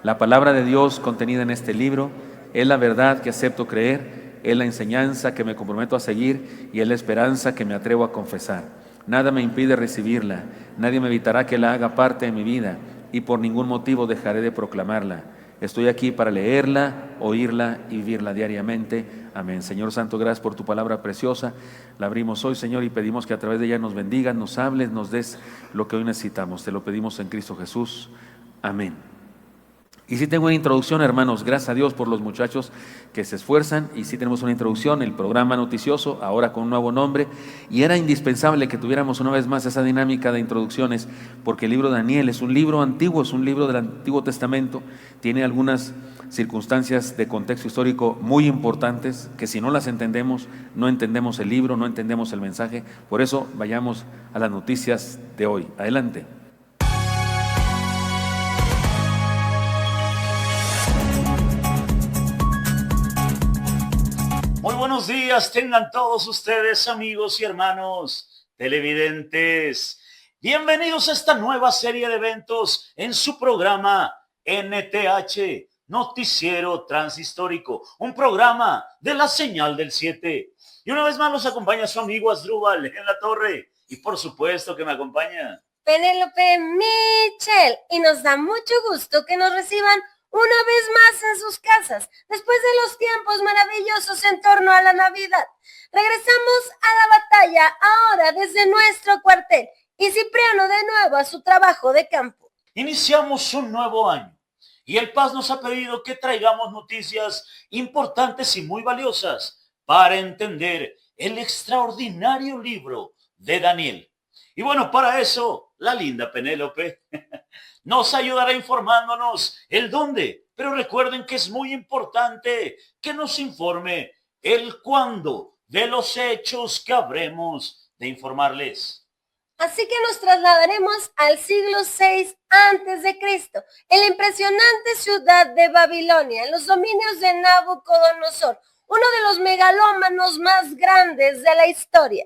La palabra de Dios contenida en este libro es la verdad que acepto creer, es la enseñanza que me comprometo a seguir y es la esperanza que me atrevo a confesar. Nada me impide recibirla, nadie me evitará que la haga parte de mi vida y por ningún motivo dejaré de proclamarla. Estoy aquí para leerla, oírla y vivirla diariamente. Amén. Señor Santo, gracias por tu palabra preciosa. La abrimos hoy, Señor, y pedimos que a través de ella nos bendigas, nos hables, nos des lo que hoy necesitamos. Te lo pedimos en Cristo Jesús. Amén. Y sí tengo una introducción, hermanos, gracias a Dios por los muchachos que se esfuerzan. Y sí tenemos una introducción, el programa noticioso, ahora con un nuevo nombre. Y era indispensable que tuviéramos una vez más esa dinámica de introducciones, porque el libro de Daniel es un libro antiguo, es un libro del Antiguo Testamento. Tiene algunas circunstancias de contexto histórico muy importantes, que si no las entendemos, no entendemos el libro, no entendemos el mensaje. Por eso vayamos a las noticias de hoy. Adelante. Muy buenos días tengan todos ustedes, amigos y hermanos televidentes. Bienvenidos a esta nueva serie de eventos en su programa NTH, Noticiero Transhistórico, un programa de la Señal del 7. Y una vez más los acompaña su amigo Asdrúbal en la torre. Y por supuesto que me acompaña Penélope Michel. Y nos da mucho gusto que nos reciban una vez más en sus casas, después de los tiempos maravillosos en torno a la Navidad. Regresamos a la batalla ahora desde nuestro cuartel y Cipriano de nuevo a su trabajo de campo. Iniciamos un nuevo año y el Paz nos ha pedido que traigamos noticias importantes y muy valiosas para entender el extraordinario libro de Daniel. Y bueno, para eso, la linda Penélope nos ayudará informándonos el dónde, pero recuerden que es muy importante que nos informe el cuándo de los hechos que habremos de informarles. Así que nos trasladaremos al siglo VI a.C., en la impresionante ciudad de Babilonia, en los dominios de Nabucodonosor, uno de los megalómanos más grandes de la historia.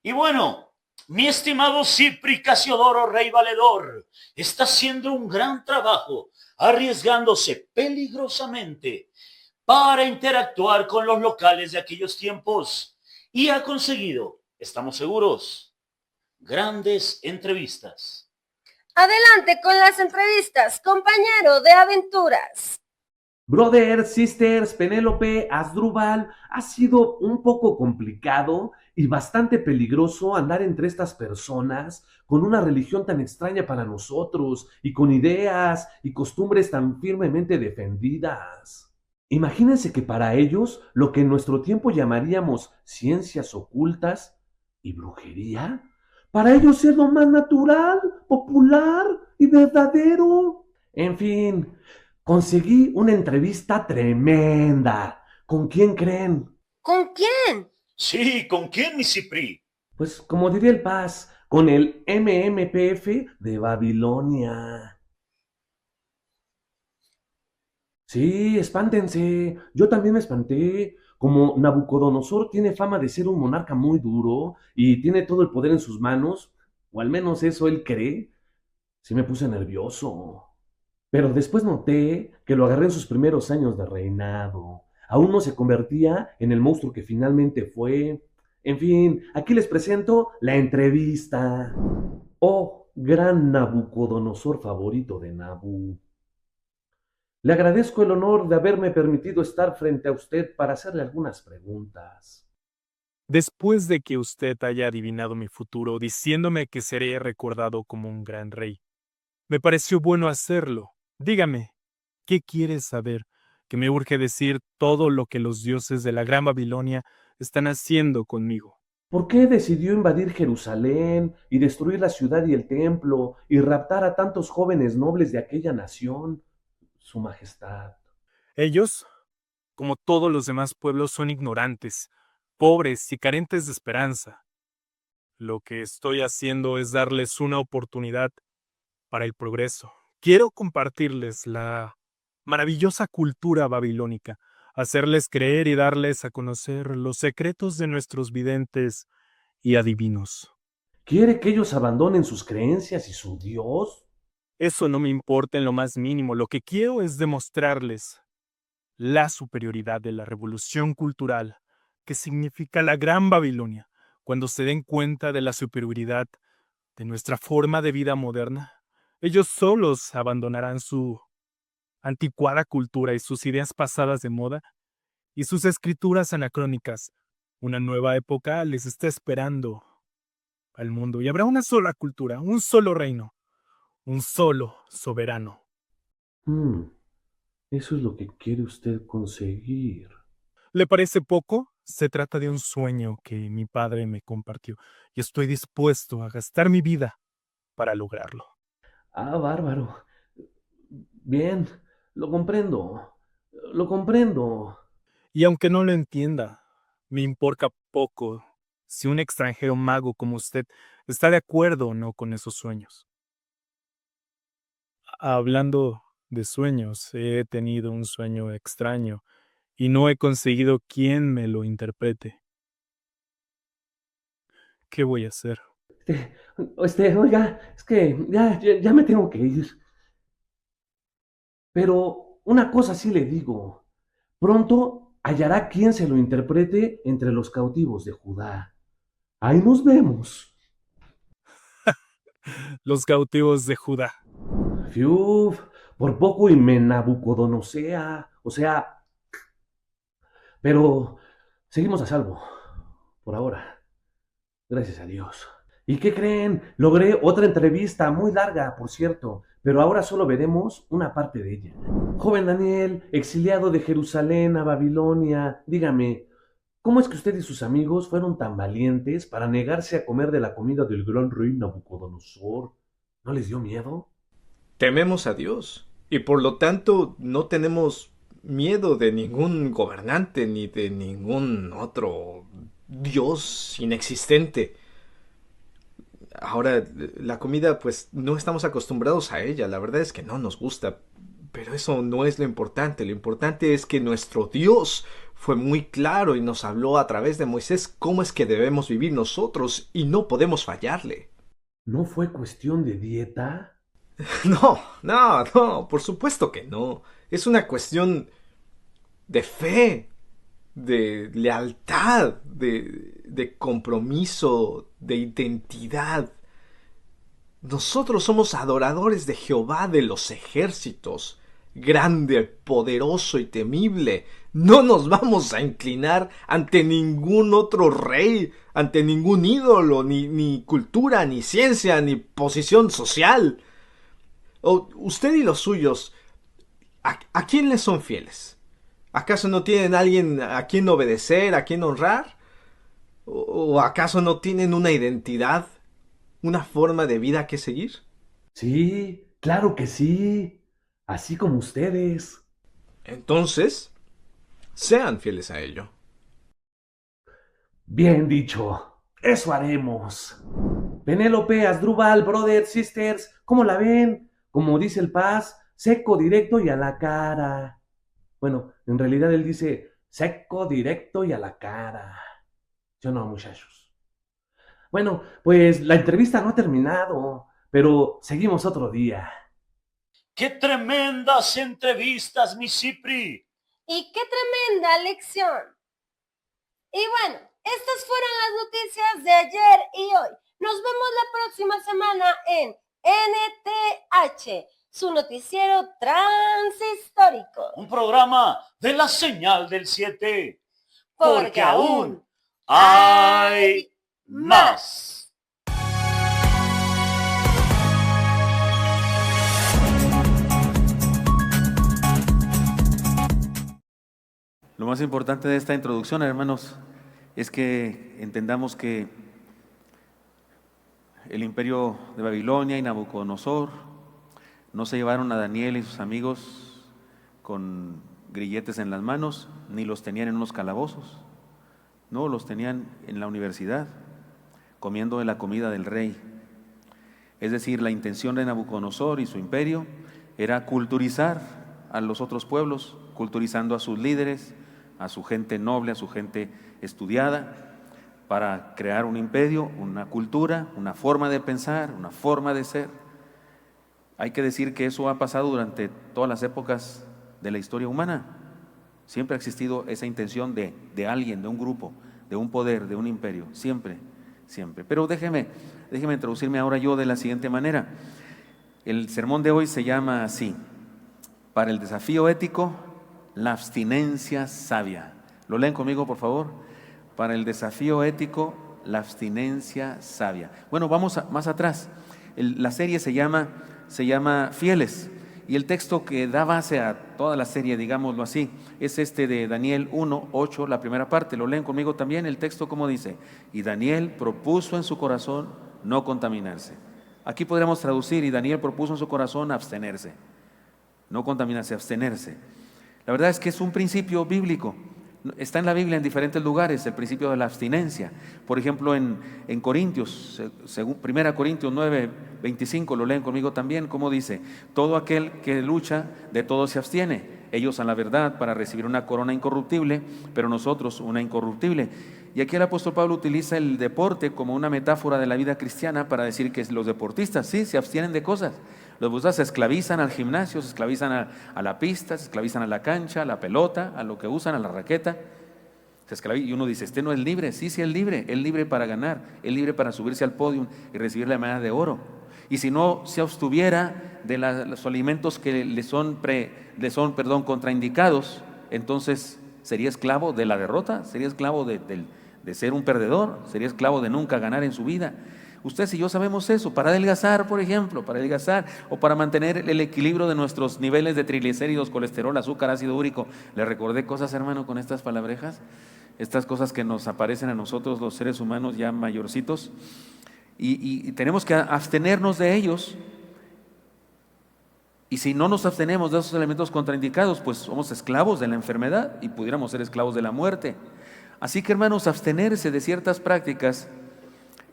Y bueno, mi estimado Cipri Casiodoro, rey valedor, está haciendo un gran trabajo, arriesgándose peligrosamente para interactuar con los locales de aquellos tiempos y ha conseguido, estamos seguros, grandes entrevistas. Adelante con las entrevistas, compañero de aventuras. Brothers, sisters, Penélope, Asdrúbal, ha sido un poco complicado y bastante peligroso andar entre estas personas con una religión tan extraña para nosotros y con ideas y costumbres tan firmemente defendidas. Imagínense que para ellos lo que en nuestro tiempo llamaríamos ciencias ocultas y brujería, para ellos es lo más natural, popular y verdadero. En fin, conseguí una entrevista tremenda. ¿Con quién creen? ¿Con quién? Sí, ¿con quién, mi Cipri? Pues, como diría el Paz, con el MMPF de Babilonia. Sí, espántense. Yo también me espanté. Como Nabucodonosor tiene fama de ser un monarca muy duro y tiene todo el poder en sus manos, o al menos eso él cree, sí me puse nervioso. Pero después noté que lo agarré en sus primeros años de reinado. Aún no se convertía en el monstruo que finalmente fue. En fin, aquí les presento la entrevista. Oh, gran Nabucodonosor favorito de Nabu. Le agradezco el honor de haberme permitido estar frente a usted para hacerle algunas preguntas. Después de que usted haya adivinado mi futuro diciéndome que seré recordado como un gran rey, me pareció bueno hacerlo. Dígame, ¿qué quiere saber? Que me urge decir todo lo que los dioses de la Gran Babilonia están haciendo conmigo. ¿Por qué decidió invadir Jerusalén y destruir la ciudad y el templo y raptar a tantos jóvenes nobles de aquella nación, Su Majestad? Ellos, como todos los demás pueblos, son ignorantes, pobres y carentes de esperanza. Lo que estoy haciendo es darles una oportunidad para el progreso. Quiero compartirles la maravillosa cultura babilónica, hacerles creer y darles a conocer los secretos de nuestros videntes y adivinos. ¿Quiere que ellos abandonen sus creencias y su Dios? Eso no me importa en lo más mínimo. Lo que quiero es demostrarles la superioridad de la revolución cultural, que significa la Gran Babilonia, cuando se den cuenta de la superioridad de nuestra forma de vida moderna. Ellos solos abandonarán su anticuada cultura y sus ideas pasadas de moda y sus escrituras anacrónicas. Una nueva época les está esperando al mundo y habrá una sola cultura, un solo reino, un solo soberano. Hmm, eso es lo que quiere usted conseguir. ¿Le parece poco? Se trata de un sueño que mi padre me compartió y estoy dispuesto a gastar mi vida para lograrlo. Ah, bárbaro. Bien, lo comprendo. Lo comprendo. Y aunque no lo entienda, me importa poco si un extranjero mago como usted está de acuerdo o no con esos sueños. Hablando de sueños, he tenido un sueño extraño y no he conseguido quien me lo interprete. ¿Qué voy a hacer? Oiga, es que ya me tengo que ir. Pero una cosa sí le digo. Pronto hallará quien se lo interprete entre los cautivos de Judá. Ahí nos vemos. Los cautivos de Judá. Fiuf, por poco y me Nabucodonosea. O sea, pero seguimos a salvo. Por ahora. Gracias a Dios. ¿Y qué creen? Logré otra entrevista, muy larga, por cierto, pero ahora solo veremos una parte de ella. Joven Daniel, exiliado de Jerusalén a Babilonia, dígame, ¿cómo es que usted y sus amigos fueron tan valientes para negarse a comer de la comida del gran rey Nabucodonosor? ¿No les dio miedo? Tememos a Dios y por lo tanto no tenemos miedo de ningún gobernante ni de ningún otro Dios inexistente. Ahora, la comida, pues no estamos acostumbrados a ella, la verdad es que no nos gusta, pero eso no es lo importante es que nuestro Dios fue muy claro y nos habló a través de Moisés cómo es que debemos vivir nosotros y no podemos fallarle. ¿No fue cuestión de dieta? No, por supuesto que no. Es una cuestión de fe, de lealtad, de compromiso, de identidad. Nosotros somos adoradores de Jehová de los ejércitos, grande, poderoso y temible. No nos vamos a inclinar ante ningún otro rey, ante ningún ídolo, ni cultura, ni ciencia, ni posición social. Usted y los suyos, ¿a quién les son fieles? ¿Acaso no tienen alguien a quien obedecer, a quien honrar? ¿O acaso no tienen una identidad, una forma de vida que seguir? Sí, claro que sí. Así como ustedes. Entonces, sean fieles a ello. Bien dicho. Eso haremos. Penélope, Asdrúbal, brothers, sisters, ¿cómo la ven? Como dice el Paz, seco, directo y a la cara. Bueno, en realidad él dice seco, directo y a la cara. Yo no, muchachos. Bueno, pues la entrevista no ha terminado, pero seguimos otro día. ¡Qué tremendas entrevistas, mi Cipri! Y qué tremenda lección. Y bueno, estas fueron las noticias de ayer y hoy. Nos vemos la próxima semana en NTH, su noticiero transhistórico. Un programa de la señal del 7. Porque aún hay más. Lo más importante de esta introducción, hermanos, es que entendamos que el imperio de Babilonia y Nabucodonosor no se llevaron a Daniel y sus amigos con grilletes en las manos, ni los tenían en unos calabozos, no, los tenían en la universidad, comiendo de la comida del rey. Es decir, la intención de Nabucodonosor y su imperio era culturizar a los otros pueblos, culturizando a sus líderes, a su gente noble, a su gente estudiada, para crear un imperio, una cultura, una forma de pensar, una forma de ser. Hay que decir que eso ha pasado durante todas las épocas de la historia humana. Siempre ha existido esa intención de alguien, de un grupo, de un poder, de un imperio, siempre, siempre. Pero déjeme introducirme ahora yo de la siguiente manera. El sermón de hoy se llama así: para el desafío ético, la abstinencia sabia. ¿Lo leen conmigo, por favor? Para el desafío ético, la abstinencia sabia. Bueno, vamos más atrás. La serie se llama Fieles, y el texto que da base a toda la serie, digámoslo así, es este de Daniel 1:8, la primera parte. ¿Lo leen conmigo también? El texto, ¿cómo dice? Y Daniel propuso en su corazón no contaminarse. Aquí podríamos traducir: y Daniel propuso en su corazón abstenerse. No contaminarse, abstenerse. La verdad es que es un principio bíblico. Está en la Biblia en diferentes lugares, el principio de la abstinencia. Por ejemplo, en Corintios, según 1 Corintios 9:25, lo leen conmigo también, ¿cómo dice? Todo aquel que lucha, de todo se abstiene. Ellos a la verdad para recibir una corona incorruptible, pero nosotros una incorruptible. Y aquí el apóstol Pablo utiliza el deporte como una metáfora de la vida cristiana para decir que los deportistas sí se abstienen de cosas. Los deportistas se esclavizan al gimnasio, se esclavizan a la pista, se esclavizan a la cancha, a la pelota, a lo que usan, a la raqueta. Y uno dice, ¿este no es libre? Sí, sí es libre para ganar, es libre para subirse al podio y recibir la medalla de oro. Y si no se abstuviera de los alimentos que le son contraindicados, entonces sería esclavo de la derrota, sería esclavo de ser un perdedor, sería esclavo de nunca ganar en su vida. Ustedes y yo sabemos eso. Para adelgazar, por ejemplo, o para mantener el equilibrio de nuestros niveles de triglicéridos, colesterol, azúcar, ácido úrico. ¿Le recordé cosas, hermano, con estas palabrejas? Estas cosas que nos aparecen a nosotros los seres humanos ya mayorcitos, y tenemos que abstenernos de ellos. Y si no nos abstenemos de esos elementos contraindicados, pues somos esclavos de la enfermedad y pudiéramos ser esclavos de la muerte. Así que, hermanos, abstenerse de ciertas prácticas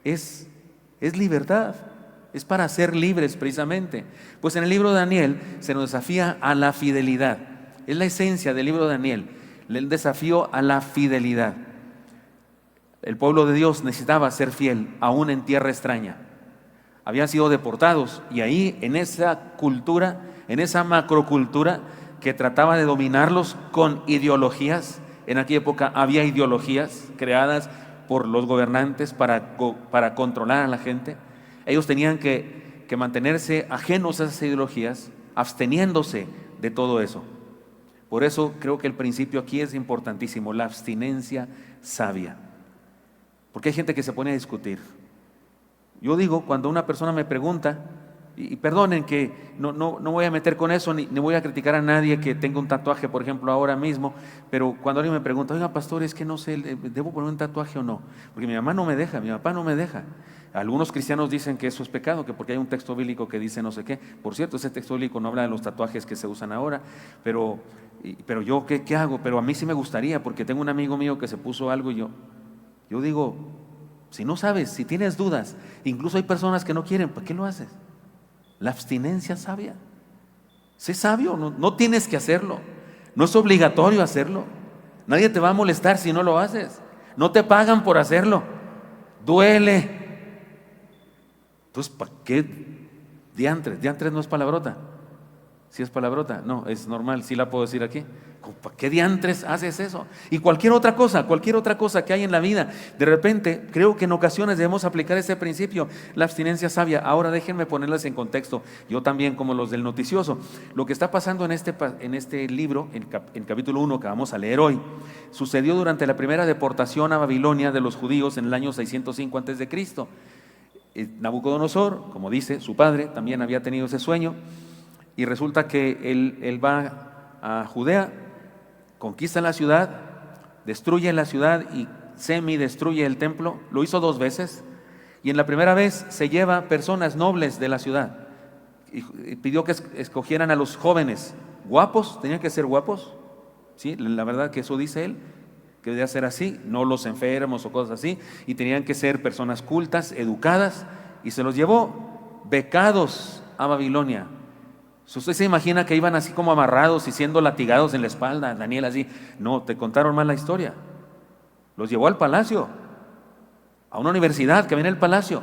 es libertad, es para ser libres precisamente. Pues en el libro de Daniel se nos desafía a la fidelidad. Es la esencia del libro de Daniel, el desafío a la fidelidad. El pueblo de Dios necesitaba ser fiel, aún en tierra extraña. Habían sido deportados, y ahí en esa cultura, en esa macrocultura que trataba de dominarlos con ideologías. En aquella época había ideologías creadas por los gobernantes para controlar a la gente. Ellos tenían que mantenerse ajenos a esas ideologías, absteniéndose de todo eso. Por eso creo que el principio aquí es importantísimo, la abstinencia sabia. Porque hay gente que se pone a discutir. Yo digo, cuando una persona me pregunta, y perdonen que no voy a meter con eso, ni voy a criticar a nadie que tenga un tatuaje, por ejemplo, ahora mismo, pero cuando alguien me pregunta, oiga, pastor, es que no sé, ¿debo poner un tatuaje o no? Porque mi mamá no me deja, mi papá no me deja. Algunos cristianos dicen que eso es pecado, que porque hay un texto bíblico que dice no sé qué. Por cierto, ese texto bíblico no habla de los tatuajes que se usan ahora, pero yo, ¿qué hago? Pero a mí sí me gustaría, porque tengo un amigo mío que se puso algo, y yo digo, si no sabes, si tienes dudas, incluso hay personas que no quieren, ¿para qué lo haces? La abstinencia sabia. Sé sabio, no tienes que hacerlo. No es obligatorio hacerlo. Nadie te va a molestar si no lo haces. No te pagan por hacerlo. Duele. Entonces, ¿para qué diantres? Diantres no es palabrota. ¿Sí es palabrota? No, es normal, sí la puedo decir aquí. ¿Para qué diantres haces eso? Y cualquier otra cosa que hay en la vida, de repente, creo que en ocasiones debemos aplicar ese principio, la abstinencia sabia. Ahora déjenme ponerlas en contexto, yo también como los del noticioso. Lo que está pasando en este libro, en capítulo 1 que vamos a leer hoy, sucedió durante la primera deportación a Babilonia de los judíos en el año 605 a.C. Nabucodonosor, como dice su padre, también había tenido ese sueño, y resulta que él va a Judea, conquista la ciudad, destruye la ciudad y semi-destruye el templo. Lo hizo 2 veces, y en la primera vez se lleva personas nobles de la ciudad y pidió que escogieran a los jóvenes guapos, tenían que ser guapos, ¿sí? La verdad que eso dice él, que debía ser así, no los enfermos o cosas así, y tenían que ser personas cultas, educadas, y se los llevó becados a Babilonia. Si usted se imagina que iban así como amarrados y siendo latigados en la espalda, Daniel así, no, te contaron mal la historia. Los llevó al palacio, a una universidad que había en el palacio,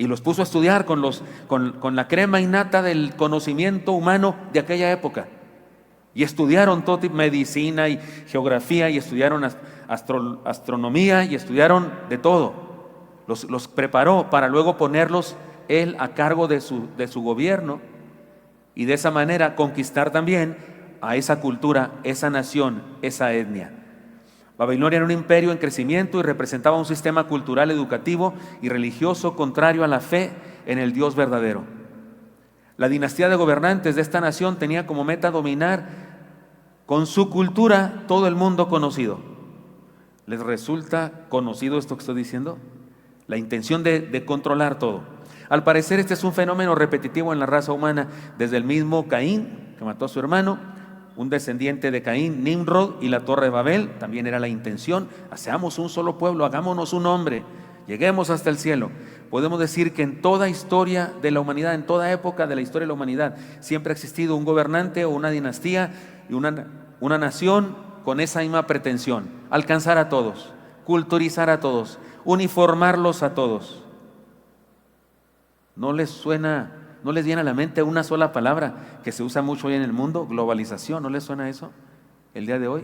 y los puso a estudiar con la crema innata del conocimiento humano de aquella época. Y estudiaron todo tipo, medicina y geografía, y estudiaron astronomía, y estudiaron de todo. Los preparó para luego ponerlos él a cargo de su gobierno, y de esa manera conquistar también a esa cultura, esa nación, esa etnia. Babilonia era un imperio en crecimiento y representaba un sistema cultural, educativo y religioso contrario a la fe en el Dios verdadero. La dinastía de gobernantes de esta nación tenía como meta dominar con su cultura todo el mundo conocido. ¿Les resulta conocido esto que estoy diciendo? La intención de controlar todo. Al parecer este es un fenómeno repetitivo en la raza humana, desde el mismo Caín, que mató a su hermano, un descendiente de Caín, Nimrod, y la Torre de Babel. También era la intención: seamos un solo pueblo, hagámonos un hombre, lleguemos hasta el cielo. Podemos decir que en toda historia de la humanidad, en toda época de la historia de la humanidad, siempre ha existido un gobernante o una dinastía y una nación con esa misma pretensión: alcanzar a todos, culturizar a todos, uniformarlos a todos. ¿No les viene a la mente una sola palabra que se usa mucho hoy en el mundo? Globalización. ¿No les suena eso el día de hoy?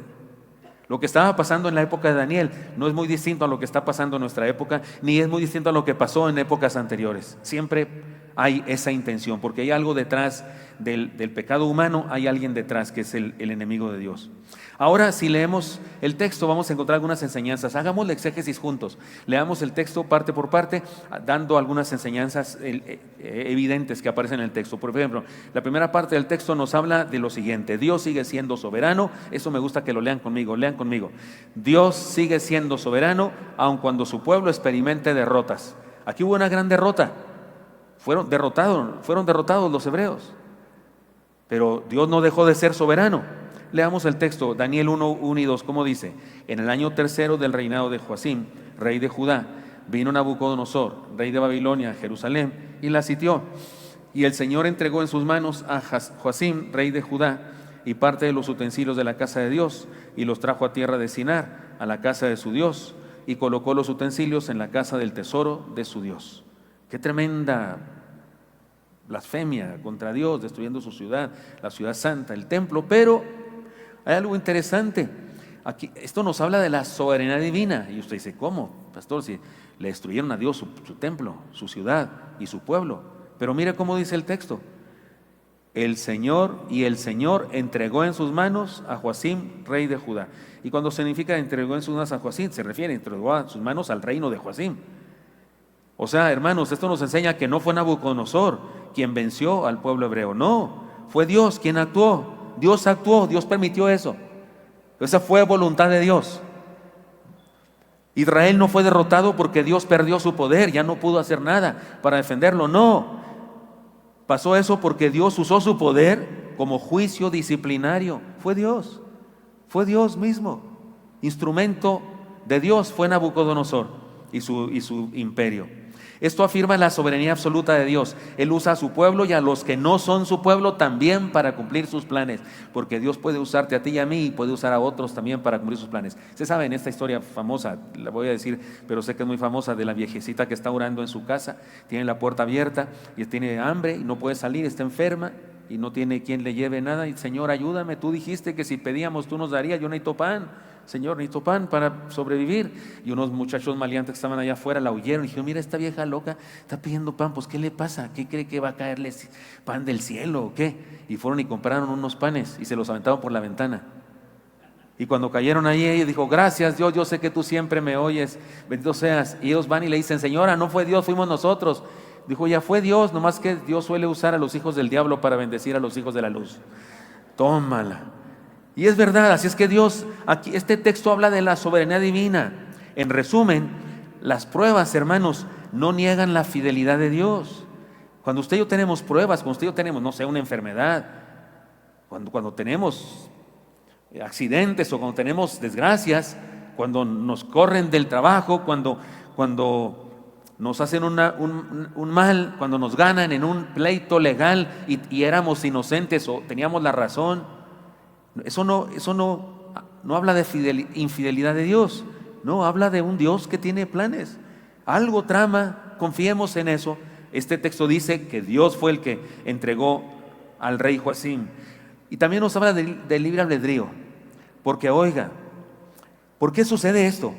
Lo que estaba pasando en la época de Daniel no es muy distinto a lo que está pasando en nuestra época, ni es muy distinto a lo que pasó en épocas anteriores. Siempre hay esa intención, porque hay algo detrás del pecado humano, hay alguien detrás que es el enemigo de Dios. Ahora, si leemos el texto, vamos a encontrar algunas enseñanzas. Hagamos la exégesis juntos. Leamos el texto parte por parte, dando algunas enseñanzas evidentes que aparecen en el texto. Por ejemplo, la primera parte del texto nos habla de lo siguiente: Dios sigue siendo soberano. Eso me gusta que lo lean conmigo. Dios sigue siendo soberano, aun cuando su pueblo experimente derrotas. Aquí hubo una gran derrota. Fueron derrotados los hebreos. Pero Dios no dejó de ser soberano. Leamos el texto, Daniel 1 y 2, ¿cómo dice? En el año 3 del reinado de Joacim, rey de Judá, vino Nabucodonosor, rey de Babilonia, a Jerusalén, y la sitió. Y el Señor entregó en sus manos a Joacim, rey de Judá, y parte de los utensilios de la casa de Dios, y los trajo a tierra de Sinar, a la casa de su Dios, y colocó los utensilios en la casa del tesoro de su Dios. ¡Qué tremenda blasfemia contra Dios, destruyendo su ciudad, la ciudad santa, el templo! Pero hay algo interesante. Aquí, esto nos habla de la soberanía divina. Y usted dice: ¿cómo, pastor? Si le destruyeron a Dios su templo, su ciudad y su pueblo. Pero mire cómo dice el texto: el Señor entregó en sus manos a Joacim, rey de Judá. Y cuando significa entregó en sus manos a Joacim, se refiere, entregó a sus manos al reino de Joacim. O sea, hermanos, esto nos enseña que no fue Nabucodonosor quien venció al pueblo hebreo. No, fue Dios quien actuó. Dios permitió eso. Esa fue voluntad de Dios. Israel no fue derrotado porque Dios perdió su poder, ya no pudo hacer nada para defenderlo. No, pasó eso porque Dios usó su poder como juicio disciplinario. Fue Dios mismo. Instrumento de Dios fue Nabucodonosor y su imperio. Esto afirma la soberanía absoluta de Dios. Él usa a su pueblo y a los que no son su pueblo también para cumplir sus planes, porque Dios puede usarte a ti y a mí, y puede usar a otros también para cumplir sus planes. Se sabe en esta historia famosa, la voy a decir, pero sé que es muy famosa, de la viejecita que está orando en su casa, tiene la puerta abierta y tiene hambre y no puede salir, está enferma y no tiene quien le lleve nada. Y: Señor, ayúdame, tú dijiste que si pedíamos tú nos darías, yo necesito pan. Señor, necesito pan para sobrevivir. Y unos muchachos maleantes que estaban allá afuera la oyeron y dijeron: mira, esta vieja loca está pidiendo pan, pues ¿qué le pasa? ¿Qué cree que va a caerle pan del cielo o qué? Y fueron y compraron unos panes y se los aventaron por la ventana. Y cuando cayeron ahí, ella dijo: gracias Dios, yo sé que tú siempre me oyes, bendito seas. Y ellos van y le dicen: señora, no fue Dios, fuimos nosotros. Dijo: ya fue Dios, nomás que Dios suele usar a los hijos del diablo para bendecir a los hijos de la luz. Tómala. Y es verdad, así es que Dios, aquí este texto habla de la soberanía divina. En resumen, las pruebas, hermanos, no niegan la fidelidad de Dios. Cuando usted y yo tenemos pruebas, cuando usted y yo tenemos, no sé, una enfermedad, cuando tenemos accidentes o cuando tenemos desgracias, cuando nos corren del trabajo, cuando nos hacen un mal, cuando nos ganan en un pleito legal y éramos inocentes o teníamos la razón, eso no habla de infidelidad de Dios. No, habla de un Dios que tiene planes. Algo trama confiemos en eso. Este texto dice que Dios fue el que entregó al rey Joacim. Y también nos habla del libre albedrío. Porque oiga, ¿por qué sucede esto?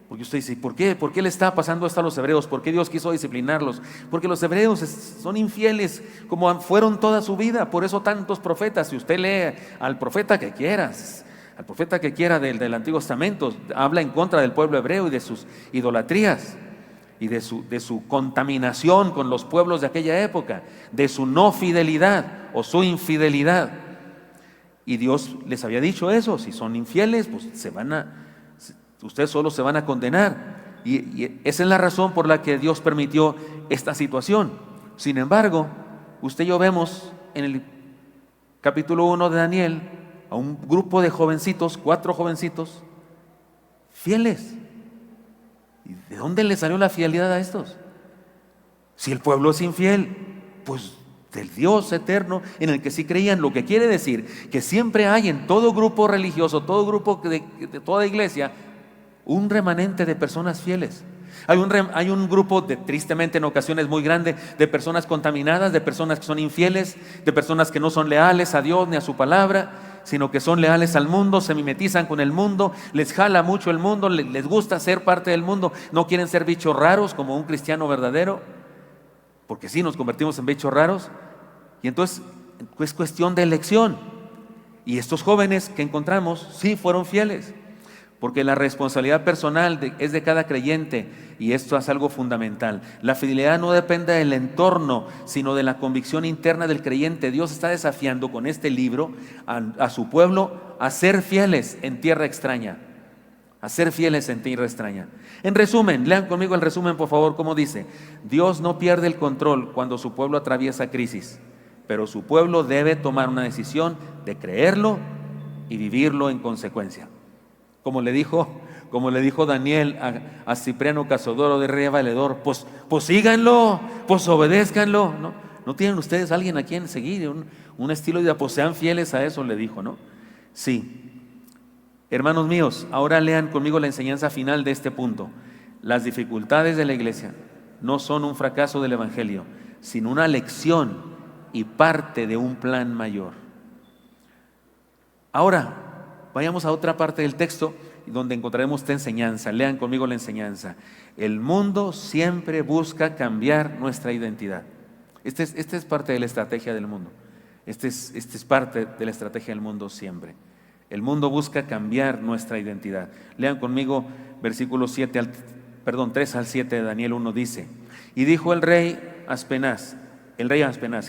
Porque usted dice, ¿por qué le está pasando esto a los hebreos? ¿Por qué Dios quiso disciplinarlos? Porque los hebreos son infieles como fueron toda su vida. Por eso tantos profetas. Si usted lee al profeta que quieras, al profeta que quiera del Antiguo Testamento, habla en contra del pueblo hebreo y de sus idolatrías y de su contaminación con los pueblos de aquella época, de su no fidelidad o su infidelidad. Y Dios les había dicho eso: si son infieles, pues ustedes solo se van a condenar. Y esa es la razón por la que Dios permitió esta situación. Sin embargo, usted y yo vemos en el capítulo 1 de Daniel a un grupo de jovencitos, 4 jovencitos, fieles. ¿Y de dónde le salió la fidelidad a estos? Si el pueblo es infiel, pues del Dios eterno en el que sí creían. Lo que quiere decir que siempre hay en todo grupo religioso, todo grupo de toda iglesia, un remanente de personas fieles. Hay un grupo, tristemente en ocasiones muy grande, de personas contaminadas, de personas que son infieles, de personas que no son leales a Dios ni a su palabra, sino que son leales al mundo, se mimetizan con el mundo, les jala mucho el mundo, les gusta ser parte del mundo, no quieren ser bichos raros como un cristiano verdadero, porque sí nos convertimos en bichos raros. Y entonces es cuestión de elección. Y estos jóvenes que encontramos sí fueron fieles, porque la responsabilidad personal es de cada creyente, y esto es algo fundamental. La fidelidad no depende del entorno, sino de la convicción interna del creyente. Dios está desafiando con este libro a su pueblo a ser fieles en tierra extraña. A ser fieles en tierra extraña. En resumen, lean conmigo el resumen por favor, como dice: Dios no pierde el control cuando su pueblo atraviesa crisis, pero su pueblo debe tomar una decisión de creerlo y vivirlo en consecuencia. Como le dijo Daniel a Cipriano Casodoro de Rey Valedor, pues síganlo, pues obedézcanlo. ¿No tienen ustedes alguien a quien seguir? Un estilo de vida, pues sean fieles a eso, le dijo, ¿no? Sí. Hermanos míos, ahora lean conmigo la enseñanza final de este punto. Las dificultades de la iglesia no son un fracaso del evangelio, sino una lección y parte de un plan mayor. Ahora, vayamos a otra parte del texto donde encontraremos esta enseñanza. Lean conmigo la enseñanza. El mundo siempre busca cambiar nuestra identidad. Esta es parte de la estrategia del mundo. Esta es parte de la estrategia del mundo siempre. El mundo busca cambiar nuestra identidad. Lean conmigo versículos 3 al 7 de Daniel 1, dice: Y dijo el rey Aspenaz,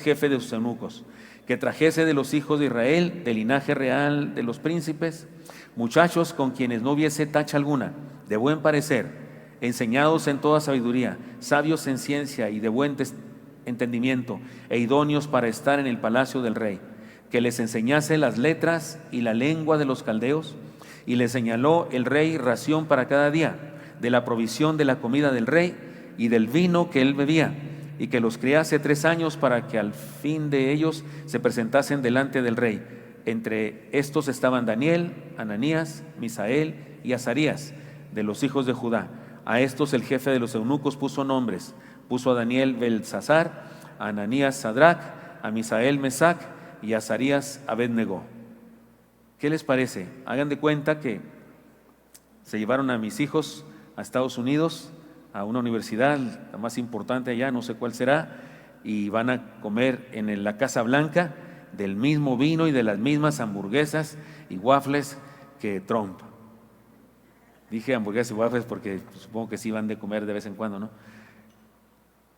jefe de sus eunucos, que trajese de los hijos de Israel, del linaje real de los príncipes, muchachos con quienes no hubiese tacha alguna, de buen parecer, enseñados en toda sabiduría, sabios en ciencia y de buen entendimiento, e idóneos para estar en el palacio del rey, que les enseñase las letras y la lengua de los caldeos. Y le señaló el rey ración para cada día, de la provisión de la comida del rey y del vino que él bebía, y que los criase 3 años para que al fin de ellos se presentasen delante del rey. Entre estos estaban Daniel, Ananías, Misael y Azarías, de los hijos de Judá. A estos el jefe de los eunucos puso nombres. Puso a Daniel Belsasar, a Ananías Sadrach, a Misael Mesac y a Azarías Abednego. ¿Qué les parece? Hagan de cuenta que se llevaron a mis hijos a Estados Unidos, a una universidad, la más importante allá, no sé cuál será, y van a comer en la Casa Blanca del mismo vino y de las mismas hamburguesas y waffles que Trump. Dije hamburguesas y waffles porque supongo que sí van de comer de vez en cuando, ¿no?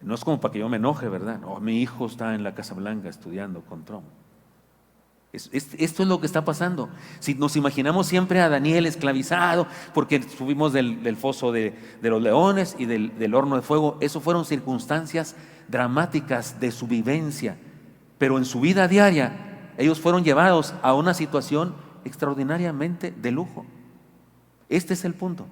No es como para que yo me enoje, ¿verdad? No, mi hijo está en la Casa Blanca estudiando con Trump. Esto es lo que está pasando. Si nos imaginamos siempre a Daniel esclavizado porque subimos del foso de los leones y del horno de fuego, eso fueron circunstancias dramáticas de su vivencia, pero en su vida diaria ellos fueron llevados a una situación extraordinariamente de lujo. Este es el punto.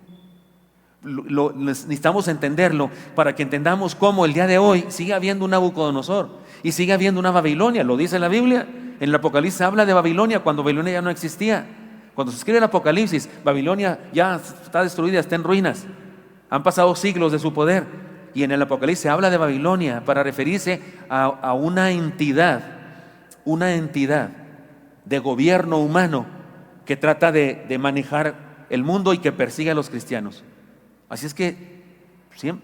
Necesitamos entenderlo para que entendamos cómo el día de hoy sigue habiendo un Nabucodonosor y sigue habiendo una Babilonia. Lo dice la Biblia. En el Apocalipsis habla de Babilonia cuando Babilonia ya no existía. Cuando se escribe el Apocalipsis, Babilonia ya está destruida, está en ruinas. Han pasado siglos de su poder. y en el Apocalipsis se habla de Babilonia para referirse a una entidad de gobierno humano que trata de manejar el mundo y que persigue a los cristianos. Así es que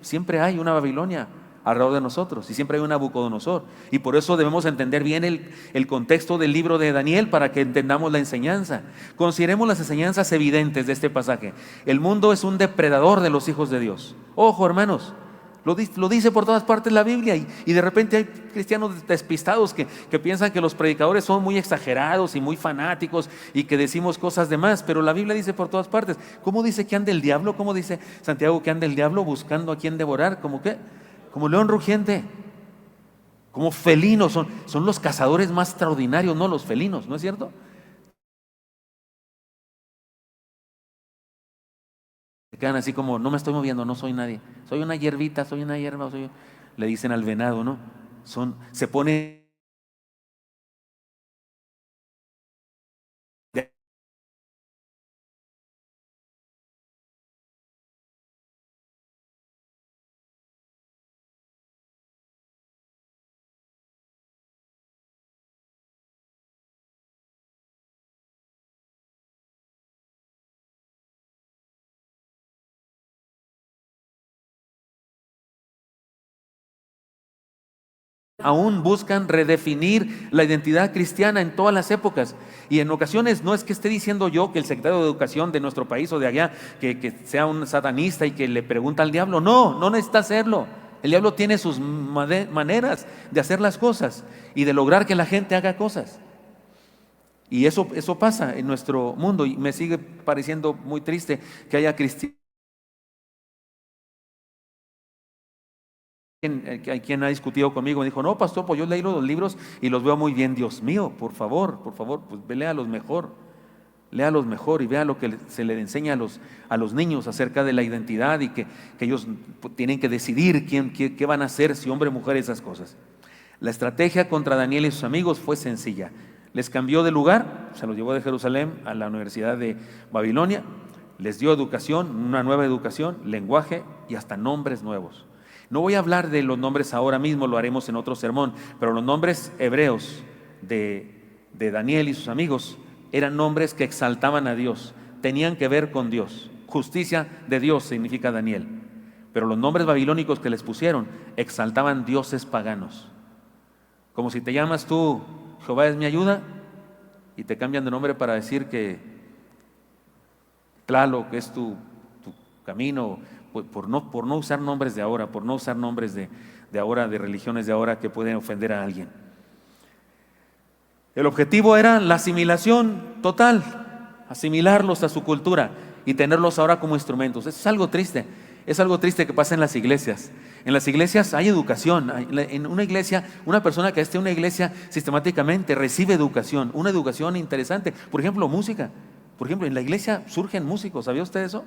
siempre hay una Babilonia alrededor de nosotros y siempre hay un Nabucodonosor, y por eso debemos entender bien el contexto del libro de Daniel para que entendamos la enseñanza. Consideremos las enseñanzas evidentes de este pasaje. El mundo es un depredador de los hijos de Dios. Ojo, hermanos, lo dice por todas partes la Biblia, y de repente hay cristianos despistados que piensan que los predicadores son muy exagerados y muy fanáticos y que decimos cosas de más, pero la Biblia dice por todas partes. ¿Cómo dice que anda el diablo? ¿Cómo dice Santiago que anda el diablo buscando a quien devorar? ¿Cómo qué? Como león rugiente, como felino. Son los cazadores más extraordinarios, no los felinos, ¿no es cierto? Se quedan así como, no me estoy moviendo, no soy nadie, soy una hierbita, soy una hierba, le dicen al venado, ¿no? Se pone aún buscan redefinir la identidad cristiana en todas las épocas, y en ocasiones no es que esté diciendo yo que el secretario de Educación de nuestro país o de allá que sea un satanista y que le pregunta al diablo. No necesita hacerlo. El diablo tiene sus maneras de hacer las cosas y de lograr que la gente haga cosas, y eso pasa en nuestro mundo, y me sigue pareciendo muy triste que haya cristianos. Hay quien ha discutido conmigo, me dijo, no, pastor, pues yo leí los libros y los veo muy bien. Dios mío, por favor, pues léalos mejor y vea lo que se le enseña a los niños acerca de la identidad, y que ellos tienen que decidir qué van a hacer, si hombre o mujer, esas cosas. La estrategia contra Daniel y sus amigos fue sencilla. Les cambió de lugar, se los llevó de Jerusalén a la Universidad de Babilonia, les dio educación, una nueva educación, lenguaje y hasta nombres nuevos. No voy a hablar de los nombres ahora mismo, lo haremos en otro sermón, pero los nombres hebreos de Daniel y sus amigos eran nombres que exaltaban a Dios, tenían que ver con Dios. Justicia de Dios significa Daniel. Pero los nombres babilónicos que les pusieron exaltaban dioses paganos. Como si te llamas tú Jehová es mi ayuda, y te cambian de nombre para decir que Tlaloc es tu camino, por no usar nombres de ahora, por no usar nombres de ahora, de religiones de ahora que pueden ofender a alguien. El objetivo era la asimilación total, asimilarlos a su cultura y tenerlos ahora como instrumentos. Eso es algo triste que pasa en las iglesias. En las iglesias hay educación. En una iglesia, una persona que esté en una iglesia sistemáticamente recibe educación, una educación interesante. Por ejemplo, música. Por ejemplo, en la iglesia surgen músicos, ¿sabía usted eso?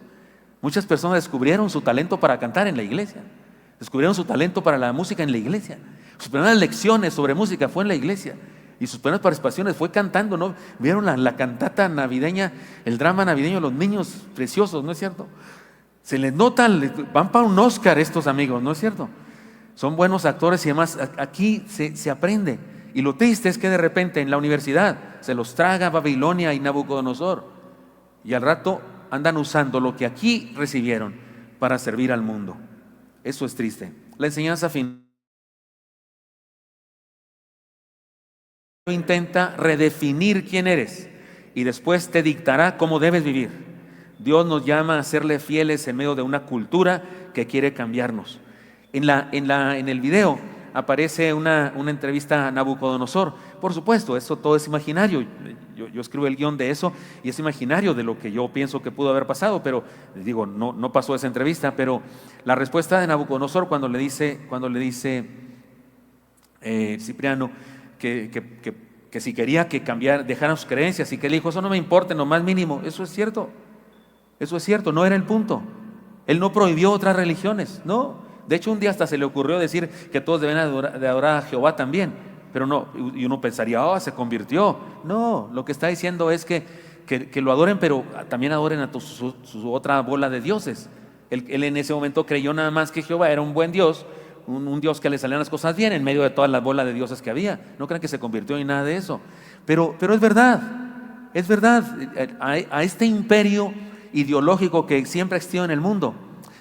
Muchas personas descubrieron su talento para cantar en la iglesia, descubrieron su talento para la música en la iglesia. Sus primeras lecciones sobre música fue en la iglesia, y sus primeras participaciones fue cantando, ¿no? Vieron la cantata navideña, el drama navideño, los niños preciosos, ¿no es cierto? Se les nota, van para un Oscar estos amigos, ¿no es cierto? Son buenos actores y demás. Aquí se aprende, y lo triste es que de repente en la universidad se los traga Babilonia y Nabucodonosor, y al rato andan usando lo que aquí recibieron para servir al mundo. Eso es triste. La enseñanza final intenta redefinir quién eres y después te dictará cómo debes vivir. Dios nos llama a serle fieles en medio de una cultura que quiere cambiarnos. En el video aparece una entrevista a Nabucodonosor. Por supuesto, eso todo es imaginario. Yo escribo el guión de eso y es imaginario de lo que yo pienso que pudo haber pasado, pero digo, no pasó esa entrevista. Pero la respuesta de Nabucodonosor cuando le dice Cipriano que si quería que dejaran sus creencias, y que él dijo, eso no me importa en lo más mínimo. Eso es cierto, no era el punto. Él no prohibió otras religiones, no. De hecho, un día hasta se le ocurrió decir que todos deben adorar a Jehová también, pero no, y uno pensaría, se convirtió. No, lo que está diciendo es que lo adoren, pero también adoren a su otra bola de dioses. Él en ese momento creyó nada más que Jehová era un buen Dios, un Dios que le salían las cosas bien en medio de toda la bola de dioses que había. No crean que se convirtió en nada de eso. Pero es verdad, es verdad. A este imperio ideológico que siempre ha existido en el mundo,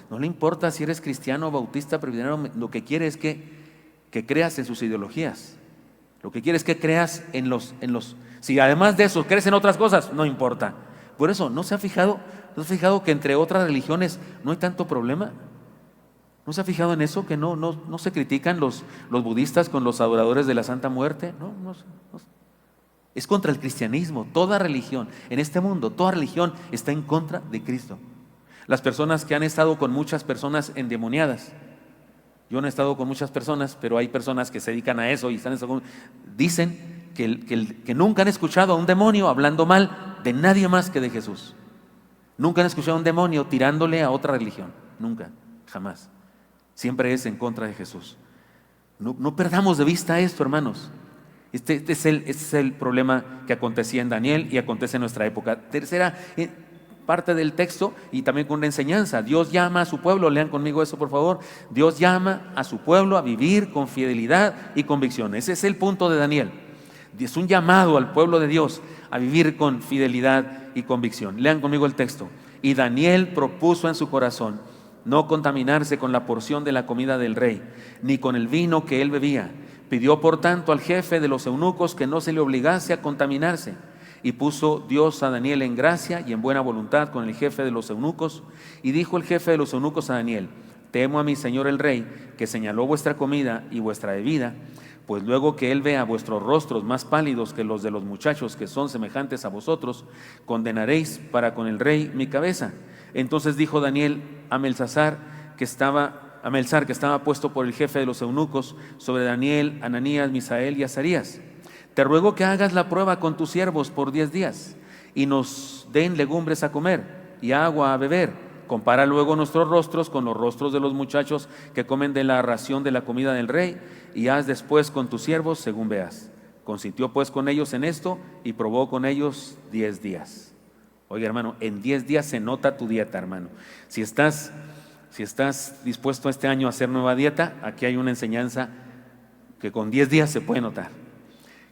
no le importa si eres cristiano, bautista, presbiteriano, lo que quiere es que creas en sus ideologías. Lo que quiere es que creas en los. Si además de eso crees en otras cosas, no importa. Por eso, ¿no se ha fijado que entre otras religiones no hay tanto problema? ¿No se ha fijado en eso? Que no se critican los budistas con los adoradores de la Santa Muerte. No. Es contra el cristianismo. Toda religión en este mundo, toda religión está en contra de Cristo. Las personas que han estado con muchas personas endemoniadas, yo no he estado con muchas personas, pero hay personas que se dedican a eso y dicen que nunca han escuchado a un demonio hablando mal de nadie más que de Jesús. Nunca han escuchado a un demonio tirándole a otra religión. Nunca, jamás. Siempre es en contra de Jesús. No perdamos de vista esto, hermanos. Este es el problema que acontecía en Daniel y acontece en nuestra época. Tercera parte del texto y también con una enseñanza. Dios llama a su pueblo, lean conmigo eso por favor. Dios llama a su pueblo a vivir con fidelidad y convicción. Ese es el punto de Daniel. Es un llamado al pueblo de Dios a vivir con fidelidad y convicción. Lean conmigo el texto. Y Daniel propuso en su corazón no contaminarse con la porción de la comida del rey, ni con el vino que él bebía. Pidió por tanto al jefe de los eunucos que no se le obligase a contaminarse. Y puso Dios a Daniel en gracia y en buena voluntad con el jefe de los eunucos. Y dijo el jefe de los eunucos a Daniel: temo a mi señor el rey, que señaló vuestra comida y vuestra bebida, pues luego que él vea vuestros rostros más pálidos que los de los muchachos que son semejantes a vosotros, condenaréis para con el rey mi cabeza. Entonces dijo Daniel a Melzar, que estaba puesto por el jefe de los eunucos, sobre Daniel, Ananías, Misael y Azarías: te ruego que hagas la prueba con tus siervos por 10 días y nos den legumbres a comer y agua a beber. Compara luego nuestros rostros con los rostros de los muchachos que comen de la ración de la comida del rey, y haz después con tus siervos según veas. Consintió pues con ellos en esto y probó con ellos 10 días. Oiga, hermano, en 10 días se nota tu dieta, hermano. Si estás dispuesto este año a hacer nueva dieta, aquí hay una enseñanza que con 10 días se puede notar.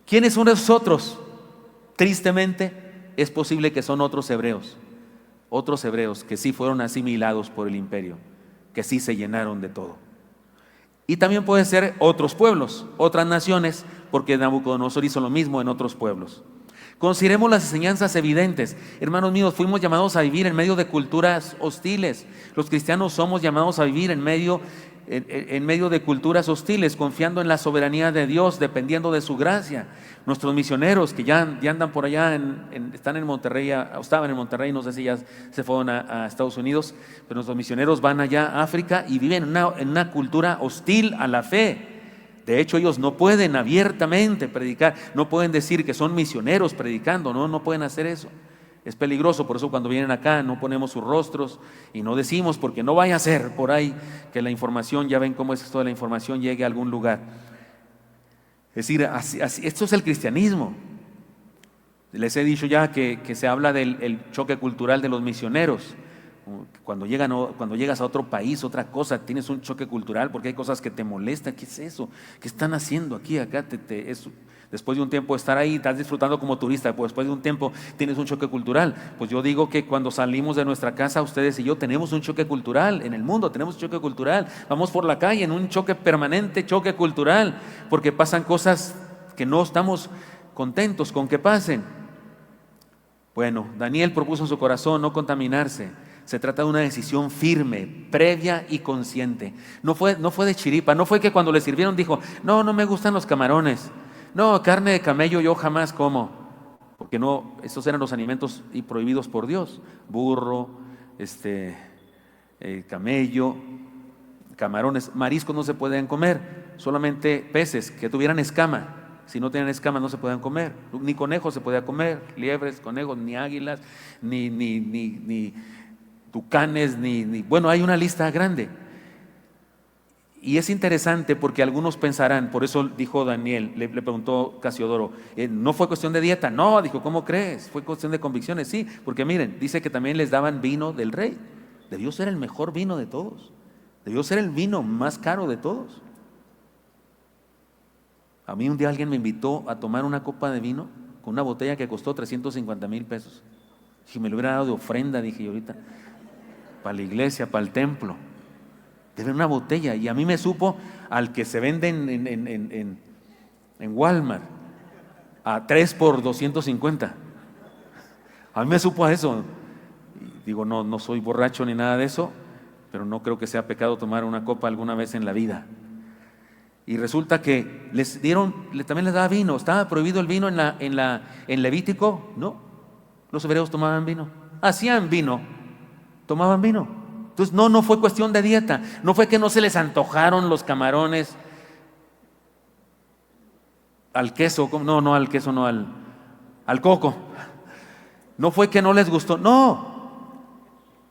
¿Quiénes son esos otros? Tristemente, es posible que son otros hebreos que sí fueron asimilados por el imperio, que sí se llenaron de todo. Y también puede ser otros pueblos, otras naciones, porque Nabucodonosor hizo lo mismo en otros pueblos. Consideremos las enseñanzas evidentes. Hermanos míos, fuimos llamados a vivir en medio de culturas hostiles. Los cristianos somos llamados a vivir en medio de culturas hostiles, confiando en la soberanía de Dios, dependiendo de su gracia. Nuestros misioneros que ya andan por allá, están en Monterrey, estaban en Monterrey, no sé si ya se fueron a Estados Unidos, pero nuestros misioneros van allá a África y viven en una cultura hostil a la fe. De hecho, ellos no pueden abiertamente predicar, no pueden decir que son misioneros predicando, no pueden hacer eso. Es peligroso, por eso cuando vienen acá no ponemos sus rostros y no decimos, porque no vaya a ser por ahí que la información, ya ven cómo es esto de la información, llegue a algún lugar. Es decir, esto es el cristianismo. Les he dicho ya que se habla del choque cultural de los misioneros. Cuando llegas a otro país, otra cosa, tienes un choque cultural porque hay cosas que te molestan. ¿Qué es eso? ¿Qué están haciendo aquí, acá? Después de un tiempo de estar ahí, estás disfrutando como turista, pues después de un tiempo tienes un choque cultural. Pues yo digo que cuando salimos de nuestra casa, ustedes y yo tenemos un choque cultural, en el mundo tenemos un choque cultural. Vamos por la calle en un choque permanente, choque cultural, porque pasan cosas que no estamos contentos con que pasen. Bueno, Daniel propuso en su corazón no contaminarse. Se trata de una decisión firme, previa y consciente. No fue de chiripa, no fue que cuando le sirvieron dijo: no me gustan los camarones. No, carne de camello yo jamás como, porque no, esos eran los alimentos y prohibidos por Dios. Burro, camello, camarones, mariscos no se podían comer, solamente peces que tuvieran escama. Si no tenían escama no se podían comer, ni conejos se podía comer, liebres, conejos, ni águilas, ni tucanes, bueno, hay una lista grande. Y es interesante porque algunos pensarán, por eso dijo Daniel, le preguntó Casiodoro, ¿no fue cuestión de dieta? No, dijo, ¿cómo crees? Fue cuestión de convicciones, sí, porque miren, dice que también les daban vino del rey. Debió ser el mejor vino de todos. Debió ser el vino más caro de todos. A mí un día alguien me invitó a tomar una copa de vino con una botella que costó 350,000 pesos. Si me lo hubiera dado de ofrenda, dije yo ahorita, para la iglesia, para el templo. Debe una botella. Y a mí me supo al que se vende en Walmart a 3 por 250. A mí me supo a eso. Y digo, no soy borracho ni nada de eso, pero no creo que sea pecado tomar una copa alguna vez en la vida. Y resulta que también les daba vino. Estaba prohibido el vino en Levítico, ¿no? Los hebreos tomaban vino, hacían vino, tomaban vino. Entonces no fue cuestión de dieta, no fue que no se les antojaron los camarones al queso, no al queso, no al coco. No fue que no les gustó, no.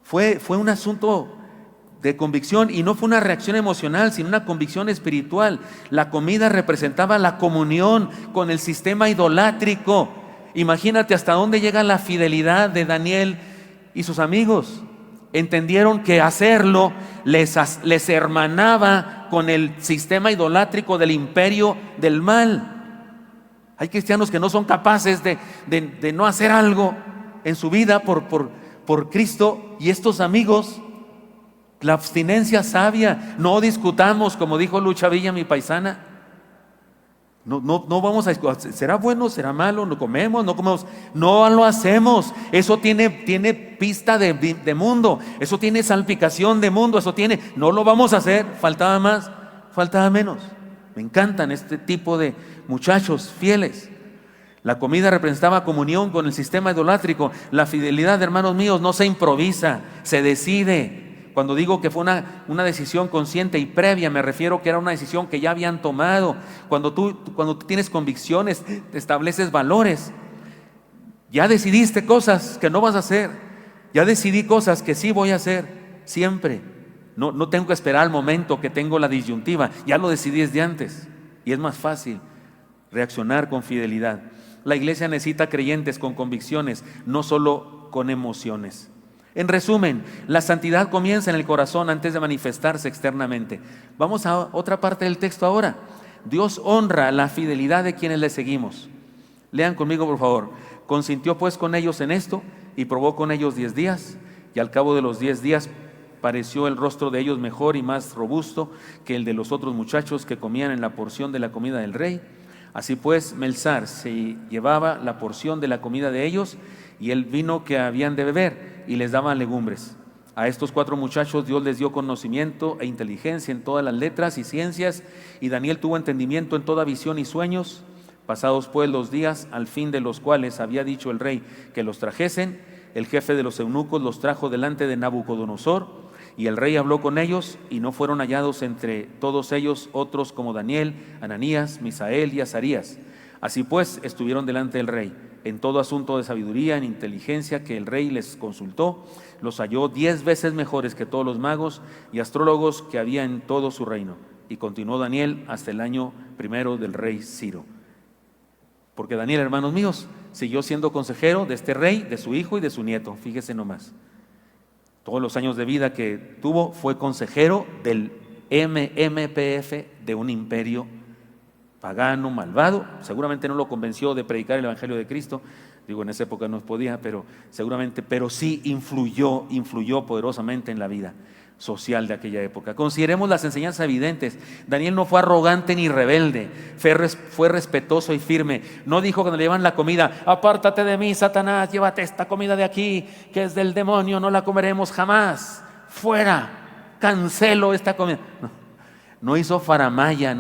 Fue un asunto de convicción, y no fue una reacción emocional, sino una convicción espiritual. La comida representaba la comunión con el sistema idolátrico. Imagínate hasta dónde llega la fidelidad de Daniel y sus amigos. Entendieron que hacerlo les hermanaba con el sistema idolátrico del imperio del mal. Hay cristianos que no son capaces de no hacer algo en su vida por Cristo, y estos amigos, la abstinencia sabia. No discutamos, como dijo Lucha Villa, mi paisana. No vamos a, será bueno, será malo, no comemos, no comemos, no lo hacemos. Eso tiene pista de mundo, eso tiene salpicación de mundo, no lo vamos a hacer. Faltaba más, faltaba menos. Me encantan este tipo de muchachos fieles. La comida representaba comunión con el sistema idolátrico. La fidelidad, hermanos míos, no se improvisa, se decide. Cuando digo que fue una decisión consciente y previa, me refiero que era una decisión que ya habían tomado. Cuando tú tienes convicciones, te estableces valores. Ya decidiste cosas que no vas a hacer. Ya decidí cosas que sí voy a hacer siempre. No tengo que esperar al momento que tengo la disyuntiva. Ya lo decidí desde antes. Y es más fácil reaccionar con fidelidad. La iglesia necesita creyentes con convicciones, no solo con emociones. En resumen, la santidad comienza en el corazón antes de manifestarse externamente. Vamos a otra parte del texto ahora. Dios honra la fidelidad de quienes le seguimos. Lean conmigo, por favor. Consintió pues con ellos en esto y probó con ellos 10 días, y al cabo de los 10 días pareció el rostro de ellos mejor y más robusto que el de los otros muchachos que comían en la porción de la comida del rey. Así pues, Melzar se llevaba la porción de la comida de ellos y el vino que habían de beber, y les daban legumbres. A estos 4 muchachos Dios les dio conocimiento e inteligencia en todas las letras y ciencias, y Daniel tuvo entendimiento en toda visión y sueños. Pasados pues los días, al fin de los cuales había dicho el rey que los trajesen, el jefe de los eunucos los trajo delante de Nabucodonosor, y el rey habló con ellos, y no fueron hallados entre todos ellos otros como Daniel, Ananías, Misael y Azarías. Así pues estuvieron delante del rey. En todo asunto de sabiduría, en inteligencia que el rey les consultó, los halló 10 veces mejores que todos los magos y astrólogos que había en todo su reino. Y continuó Daniel hasta el año 1 del rey Ciro. Porque Daniel, hermanos míos, siguió siendo consejero de este rey, de su hijo y de su nieto. Fíjese nomás. Todos los años de vida que tuvo fue consejero del MMPF de un imperio pagano, malvado. Seguramente no lo convenció de predicar el Evangelio de Cristo. Digo, en esa época no podía, pero sí influyó poderosamente en la vida social de aquella época. Consideremos las enseñanzas evidentes. Daniel no fue arrogante ni rebelde, fue respetuoso y firme. No dijo cuando le llevan la comida: apártate de mí, Satanás, llévate esta comida de aquí, que es del demonio, no la comeremos jamás, fuera, cancelo esta comida. No hizo faramaya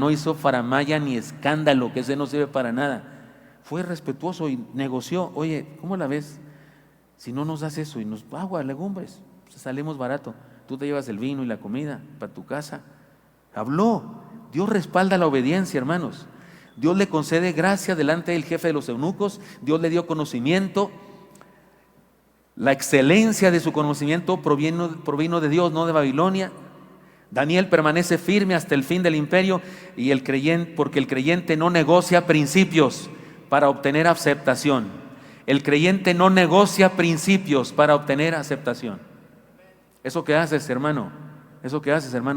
ni escándalo, que ese no sirve para nada. Fue respetuoso y negoció. Oye, ¿cómo la ves? Si no nos das eso y nos agua, legumbres, pues salimos barato. Tú te llevas el vino y la comida para tu casa. Habló. Dios respalda la obediencia, hermanos. Dios le concede gracia delante del jefe de los eunucos. Dios le dio conocimiento. La excelencia de su conocimiento provino de Dios, no de Babilonia. Daniel permanece firme hasta el fin del imperio, porque el creyente no negocia principios para obtener aceptación. El creyente no negocia principios para obtener aceptación. Eso que haces, hermano,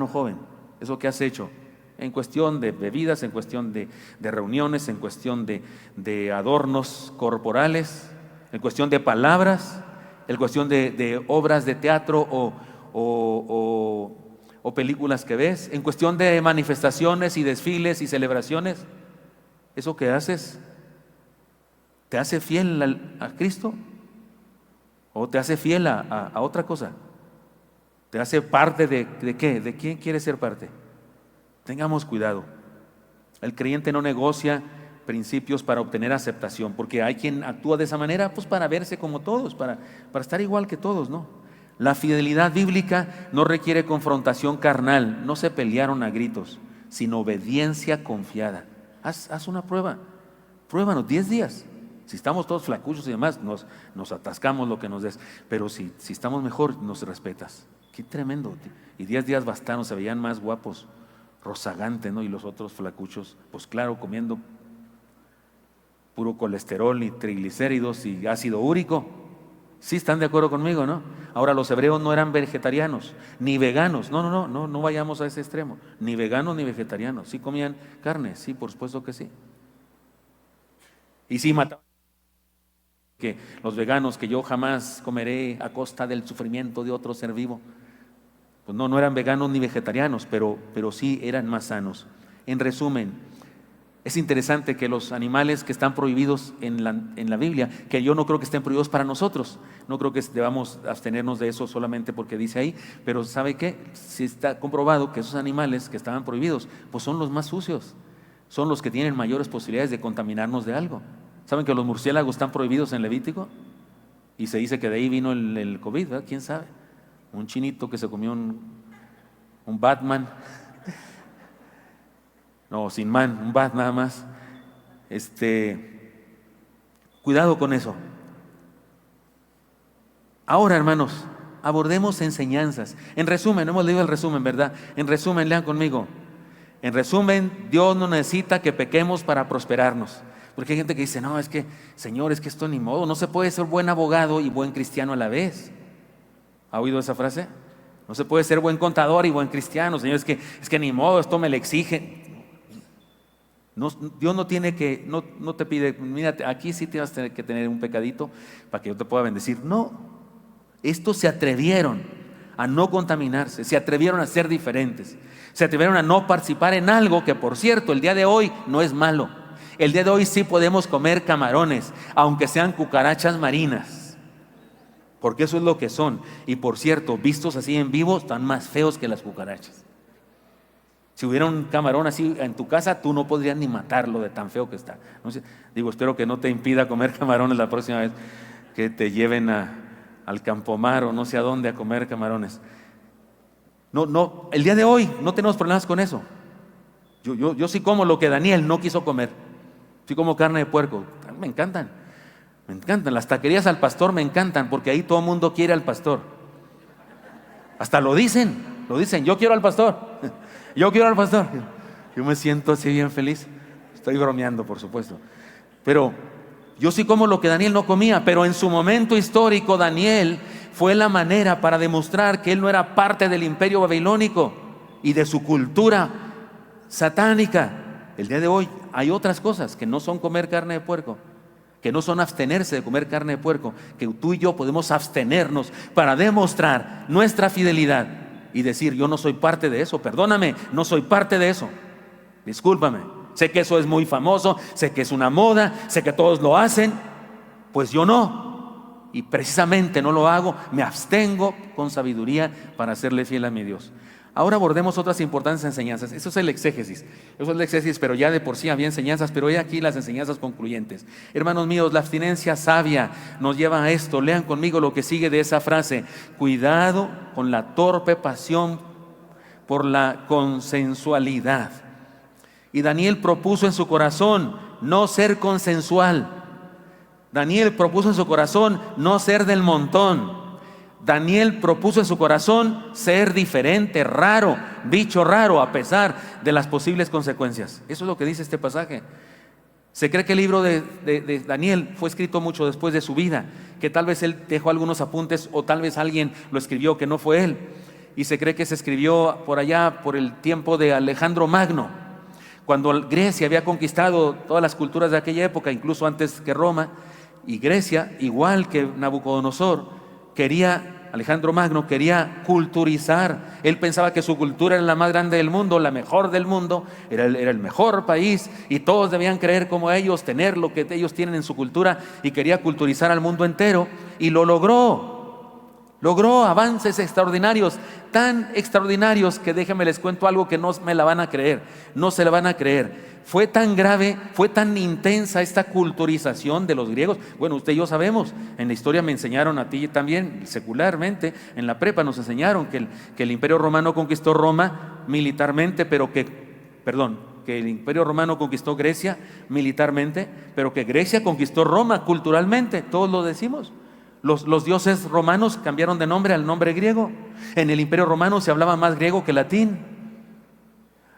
joven, eso que has hecho, en cuestión de bebidas, en cuestión de reuniones, en cuestión de adornos corporales, en cuestión de palabras, en cuestión de obras de teatro o películas que ves, en cuestión de manifestaciones y desfiles y celebraciones. Eso que haces, ¿te hace fiel a Cristo? ¿O te hace fiel a otra cosa? ¿Te hace parte de qué? ¿De quién quiere ser parte? Tengamos cuidado. El creyente no negocia principios para obtener aceptación, porque hay quien actúa de esa manera, pues para verse como todos, para estar igual que todos, ¿no? La fidelidad bíblica no requiere confrontación carnal, no se pelearon a gritos, sino obediencia confiada. Haz una prueba, pruébanos 10 días. Si estamos todos flacuchos y demás, nos atascamos lo que nos des, pero si estamos mejor, nos respetas. Qué tremendo. Y 10 días bastaron, se veían más guapos, rozagante, ¿no? Y los otros flacuchos, pues claro, comiendo puro colesterol y triglicéridos y ácido úrico. Sí, están de acuerdo conmigo, ¿no? Ahora, los hebreos no eran vegetarianos, ni veganos. No vayamos a ese extremo. Ni veganos ni vegetarianos. Sí comían carne, sí, por supuesto que sí. Y sí mataban. Que los veganos, que yo jamás comeré a costa del sufrimiento de otro ser vivo. Pues no eran veganos ni vegetarianos, pero sí eran más sanos. En resumen, es interesante que los animales que están prohibidos en la Biblia, que yo no creo que estén prohibidos para nosotros, no creo que debamos abstenernos de eso solamente porque dice ahí, pero ¿sabe qué? Si está comprobado que esos animales que estaban prohibidos, pues son los más sucios, son los que tienen mayores posibilidades de contaminarnos de algo. ¿Saben que los murciélagos están prohibidos en Levítico? Y se dice que de ahí vino el COVID, ¿verdad? ¿Quién sabe? Un chinito que se comió un Batman. No, sin man, un bat nada más. Cuidado con eso. Ahora, hermanos, abordemos enseñanzas. En resumen, no hemos leído el resumen, ¿verdad? En resumen, lean conmigo. En resumen, Dios no necesita que pequemos para prosperarnos. Porque hay gente que dice, no, es que, Señor, es que esto ni modo, no se puede ser buen abogado y buen cristiano a la vez. ¿Ha oído esa frase? No se puede ser buen contador y buen cristiano, Señor, es que ni modo, esto me lo exige. No, Dios no tiene que, no te pide, mira, aquí sí tienes que tener un pecadito para que yo te pueda bendecir. No, estos se atrevieron a no contaminarse, se atrevieron a ser diferentes, se atrevieron a no participar en algo que, por cierto, el día de hoy no es malo. El día de hoy sí podemos comer camarones, aunque sean cucarachas marinas, porque eso es lo que son. Y por cierto, vistos así en vivo, están más feos que las cucarachas. Si hubiera un camarón así en tu casa, tú no podrías ni matarlo de tan feo que está. Entonces, espero que no te impida comer camarones la próxima vez que te lleven al Campomar o no sé a dónde a comer camarones. No, el día de hoy no tenemos problemas con eso. Yo sí como lo que Daniel no quiso comer. Sí como carne de puerco. Me encantan. Las taquerías al pastor me encantan porque ahí todo el mundo quiere al pastor. Hasta lo dicen, yo quiero al pastor. Yo quiero al pastor. Yo me siento así bien feliz. Estoy bromeando, por supuesto. Pero yo sí como lo que Daniel no comía. Pero en su momento histórico, Daniel fue la manera para demostrar que él no era parte del imperio babilónico y de su cultura satánica. El día de hoy hay otras cosas que no son comer carne de puerco, que no son abstenerse de comer carne de puerco, que tú y yo podemos abstenernos para demostrar nuestra fidelidad y decir, yo no soy parte de eso, perdóname, no soy parte de eso, discúlpame, sé que eso es muy famoso, sé que es una moda, sé que todos lo hacen, pues yo no, y precisamente no lo hago, me abstengo con sabiduría para serle fiel a mi Dios. Ahora abordemos otras importantes enseñanzas. Eso es el exégesis, pero ya de por sí había enseñanzas, pero he aquí las enseñanzas concluyentes. Hermanos míos, la abstinencia sabia nos lleva a esto. Lean conmigo lo que sigue de esa frase: cuidado con la torpe pasión por la consensualidad. Y Daniel propuso en su corazón no ser consensual. Daniel propuso en su corazón no ser del montón. Daniel propuso en su corazón ser diferente, raro, bicho raro, a pesar de las posibles consecuencias. Eso es lo que dice este pasaje. Se cree que el libro de Daniel fue escrito mucho después de su vida, que tal vez él dejó algunos apuntes o tal vez alguien lo escribió que no fue él. Y se cree que se escribió por allá, por el tiempo de Alejandro Magno, cuando Grecia había conquistado todas las culturas de aquella época, incluso antes que Roma. Y Grecia, igual que Nabucodonosor, Alejandro Magno quería culturizar. Él pensaba que su cultura era la más grande del mundo, la mejor del mundo, era el mejor país y todos debían creer como ellos, tener lo que ellos tienen en su cultura, y quería culturizar al mundo entero y lo logró. Logró avances extraordinarios, tan extraordinarios que déjenme les cuento algo que no me la van a creer, no se la van a creer. Fue tan grave, fue tan intensa esta culturización de los griegos. Bueno, usted y yo sabemos, en la historia me enseñaron a ti también, secularmente, en la prepa nos enseñaron que el Imperio Romano conquistó Roma militarmente, que el Imperio Romano conquistó Grecia militarmente, pero que Grecia conquistó Roma culturalmente, todos lo decimos. Los dioses romanos cambiaron de nombre al nombre griego. En el Imperio Romano se hablaba más griego que latín.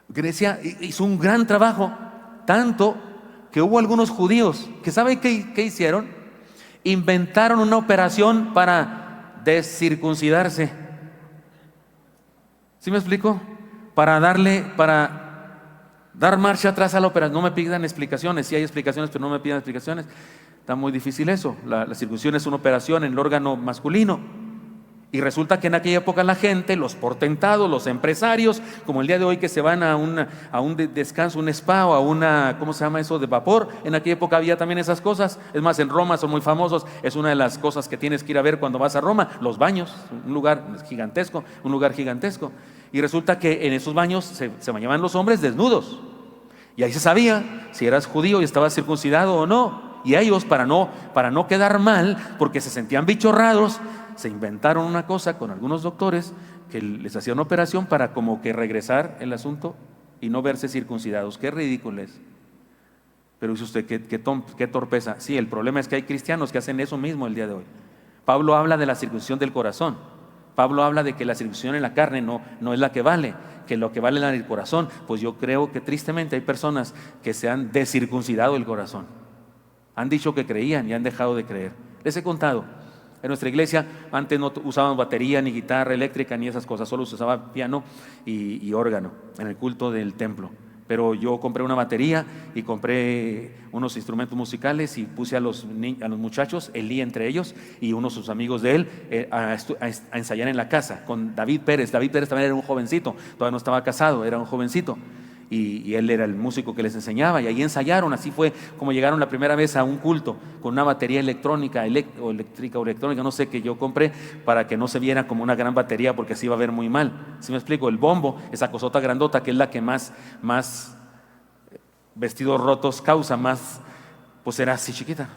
Grecia hizo un gran trabajo, tanto que hubo algunos judíos que ¿saben qué hicieron? Inventaron una operación para descircuncidarse. ¿Sí me explico? Para dar marcha atrás a la operación. No me pidan explicaciones, sí hay explicaciones, pero no me pidan explicaciones. Está muy difícil eso. La circuncisión es una operación en el órgano masculino. Y resulta que en aquella época la gente, los portentados, los empresarios, como el día de hoy que se van a un descanso, un spa o a una, ¿cómo se llama eso? De vapor. En aquella época había también esas cosas. Es más, en Roma son muy famosos. Es una de las cosas que tienes que ir a ver cuando vas a Roma. Los baños, un lugar gigantesco. Y resulta que en esos baños se bañaban los hombres desnudos. Y ahí se sabía si eras judío y estabas circuncidado o no. Y ellos, para no quedar mal, porque se sentían bichorrados, se inventaron una cosa con algunos doctores que les hacían una operación para como que regresar el asunto y no verse circuncidados. Qué ridículo es. Pero dice usted, qué torpeza. Sí, el problema es que hay cristianos que hacen eso mismo el día de hoy. Pablo habla de la circuncisión del corazón. Pablo habla de que la circuncisión en la carne no es la que vale, que lo que vale es la del corazón. Pues yo creo que tristemente hay personas que se han descircuncidado el corazón. Han dicho que creían y han dejado de creer. Les he contado, en nuestra iglesia antes no usábamos batería, ni guitarra eléctrica, ni esas cosas. Solo se usaba piano y órgano en el culto del templo. Pero yo compré una batería y compré unos instrumentos musicales y puse a los muchachos, Elí entre ellos y unos de sus amigos de él, a ensayar en la casa con David Pérez. David Pérez también era un jovencito, todavía no estaba casado, era un jovencito. Y él era el músico que les enseñaba, y ahí ensayaron. Así fue como llegaron la primera vez a un culto con una batería electrónica, no sé, que yo compré para que no se viera como una gran batería, porque así iba a ver muy mal. ¿Sí me explico? El bombo, esa cosota grandota que es la que más vestidos rotos causa, más, pues era así chiquita.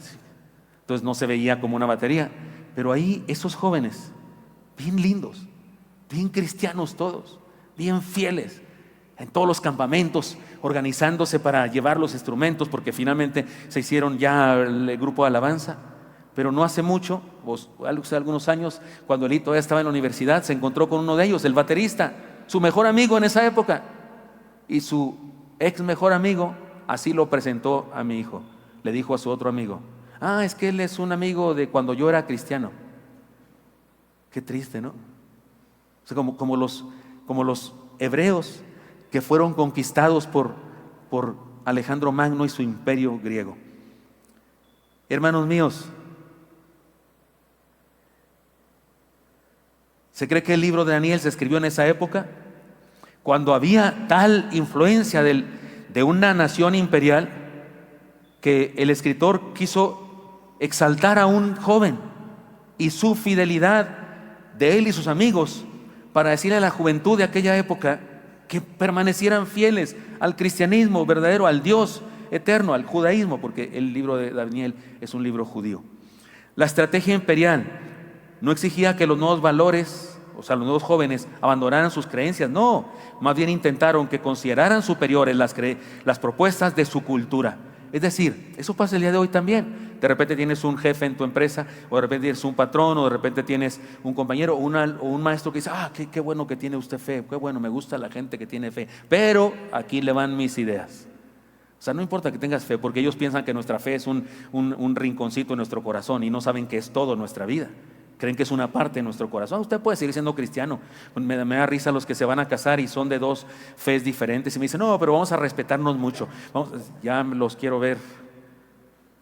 Entonces no se veía como una batería. Pero ahí esos jóvenes, bien lindos, bien cristianos todos, bien fieles, en todos los campamentos, organizándose para llevar los instrumentos, porque finalmente se hicieron ya el grupo de alabanza. Pero no hace mucho, hace algunos años, cuando él todavía estaba en la universidad, se encontró con uno de ellos, el baterista, su mejor amigo en esa época. Y su ex mejor amigo así lo presentó a mi hijo. Le dijo a su otro amigo: es que él es un amigo de cuando yo era cristiano. Qué triste, ¿no? O sea, como los hebreos que fueron conquistados por Alejandro Magno y su imperio griego. Hermanos míos, se cree que el libro de Daniel se escribió en esa época, cuando había tal influencia de una nación imperial, que el escritor quiso exaltar a un joven y su fidelidad de él y sus amigos, para decirle a la juventud de aquella época que permanecieran fieles al cristianismo verdadero, al Dios eterno, al judaísmo, porque el libro de Daniel es un libro judío. La estrategia imperial no exigía que los nuevos valores, o sea, los nuevos jóvenes, abandonaran sus creencias. No, más bien intentaron que consideraran superiores las propuestas de su cultura. Es decir, eso pasa el día de hoy también. De repente tienes un jefe en tu empresa, o de repente tienes un patrón, o de repente tienes un compañero o un maestro que dice: qué bueno que tiene usted fe, qué bueno, me gusta la gente que tiene fe, pero aquí le van mis ideas. O sea, no importa que tengas fe, porque ellos piensan que nuestra fe es un rinconcito en nuestro corazón y no saben que es todo nuestra vida. Creen que es una parte de nuestro corazón. Usted puede seguir siendo cristiano. Me da risa los que se van a casar y son de dos fes diferentes y me dicen, no, pero vamos a respetarnos mucho. Ya los quiero ver.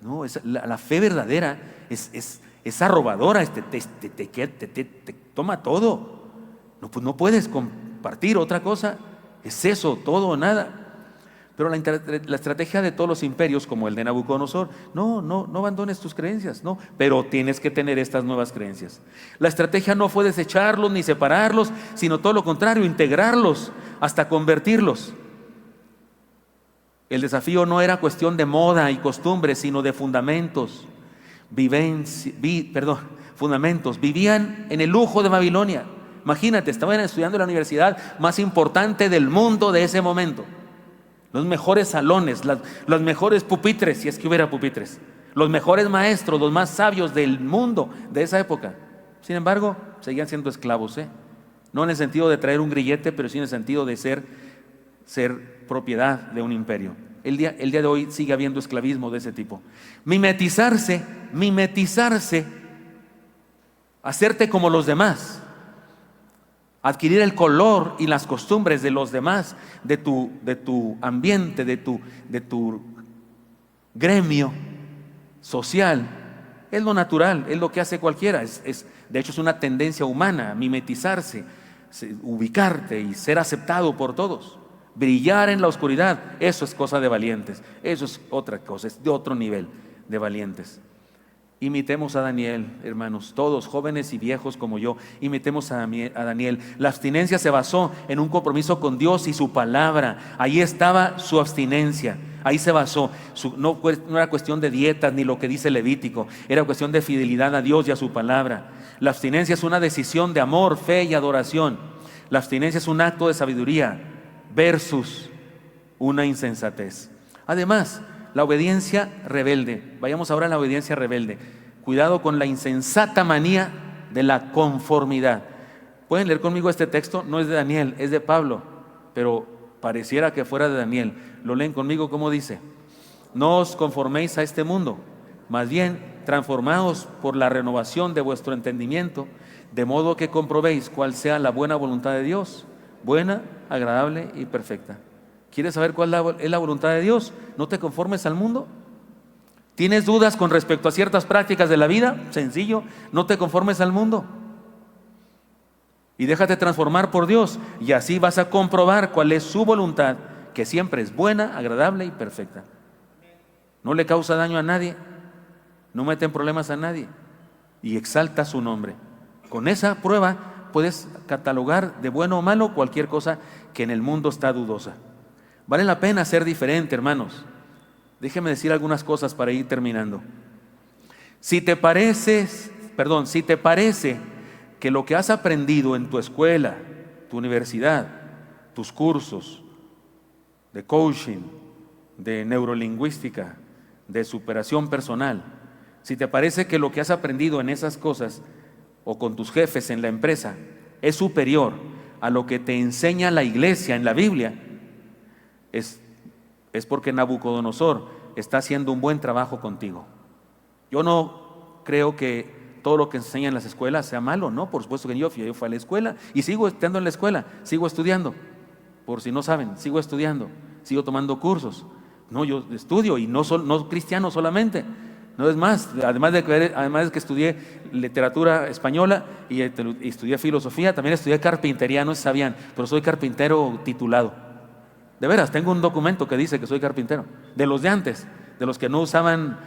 No, la fe verdadera es arrobadora, te toma todo. No, pues no puedes compartir otra cosa. Es eso, todo o nada. Pero la estrategia de todos los imperios, como el de Nabucodonosor, no abandones tus creencias, no, pero tienes que tener estas nuevas creencias. La estrategia no fue desecharlos ni separarlos, sino todo lo contrario, integrarlos hasta convertirlos. El desafío no era cuestión de moda y costumbres, sino de fundamentos. Fundamentos. Vivían en el lujo de Babilonia. Imagínate, estaban estudiando en la universidad más importante del mundo de ese momento. Los mejores salones, los mejores pupitres, si es que hubiera pupitres, los mejores maestros, los más sabios del mundo de esa época. Sin embargo, seguían siendo esclavos, no en el sentido de traer un grillete, pero sí en el sentido de ser propiedad de un imperio. El día de hoy sigue habiendo esclavismo de ese tipo. Mimetizarse, hacerte como los demás. Adquirir el color y las costumbres de los demás, de tu ambiente, de tu gremio social, es lo natural, es lo que hace cualquiera. De hecho, es una tendencia humana, mimetizarse, ubicarte y ser aceptado por todos. Brillar en la oscuridad, eso es cosa de valientes, eso es otra cosa, es de otro nivel de valientes. Imitemos a Daniel, hermanos, todos, jóvenes y viejos como yo, imitemos a Daniel. La abstinencia se basó en un compromiso con Dios y su palabra. Ahí estaba su abstinencia, ahí se basó. No era cuestión de dietas ni lo que dice Levítico, era cuestión de fidelidad a Dios y a su palabra. La abstinencia es una decisión de amor, fe y adoración. La abstinencia es un acto de sabiduría versus una insensatez. Además, la obediencia rebelde. Vayamos ahora a la obediencia rebelde. Cuidado con la insensata manía de la conformidad. ¿Pueden leer conmigo este texto? No es de Daniel, es de Pablo, pero pareciera que fuera de Daniel. ¿Lo leen conmigo? ¿Cómo dice? No os conforméis a este mundo, más bien transformaos por la renovación de vuestro entendimiento, de modo que comprobéis cuál sea la buena voluntad de Dios, buena, agradable y perfecta. ¿Quieres saber cuál es la voluntad de Dios? No te conformes al mundo. ¿Tienes dudas con respecto a ciertas prácticas de la vida? Sencillo, no te conformes al mundo. Y déjate transformar por Dios. Y así vas a comprobar cuál es su voluntad, que siempre es buena, agradable y perfecta. No le causa daño a nadie, no mete en problemas a nadie y exalta su nombre. Con esa prueba puedes catalogar de bueno o malo cualquier cosa que en el mundo está dudosa. Vale la pena ser diferente, hermanos. Déjeme decir algunas cosas para ir terminando. Si te parece que lo que has aprendido en tu escuela, tu universidad, tus cursos de coaching, de neurolingüística, de superación personal, si te parece que lo que has aprendido en esas cosas o con tus jefes en la empresa es superior a lo que te enseña la iglesia en la Biblia, es porque Nabucodonosor está haciendo un buen trabajo contigo. Yo no creo que todo lo que enseñan en las escuelas sea malo, no, por supuesto que yo fui a la escuela y sigo estando en la escuela, sigo estudiando, por si no saben, sigo estudiando, sigo tomando cursos. No, yo estudio y no cristiano solamente. No es más, además de que estudié literatura española y estudié filosofía, también estudié carpintería, no sabían, pero soy carpintero titulado. De veras, tengo un documento que dice que soy carpintero, de los de antes, de los que no usaban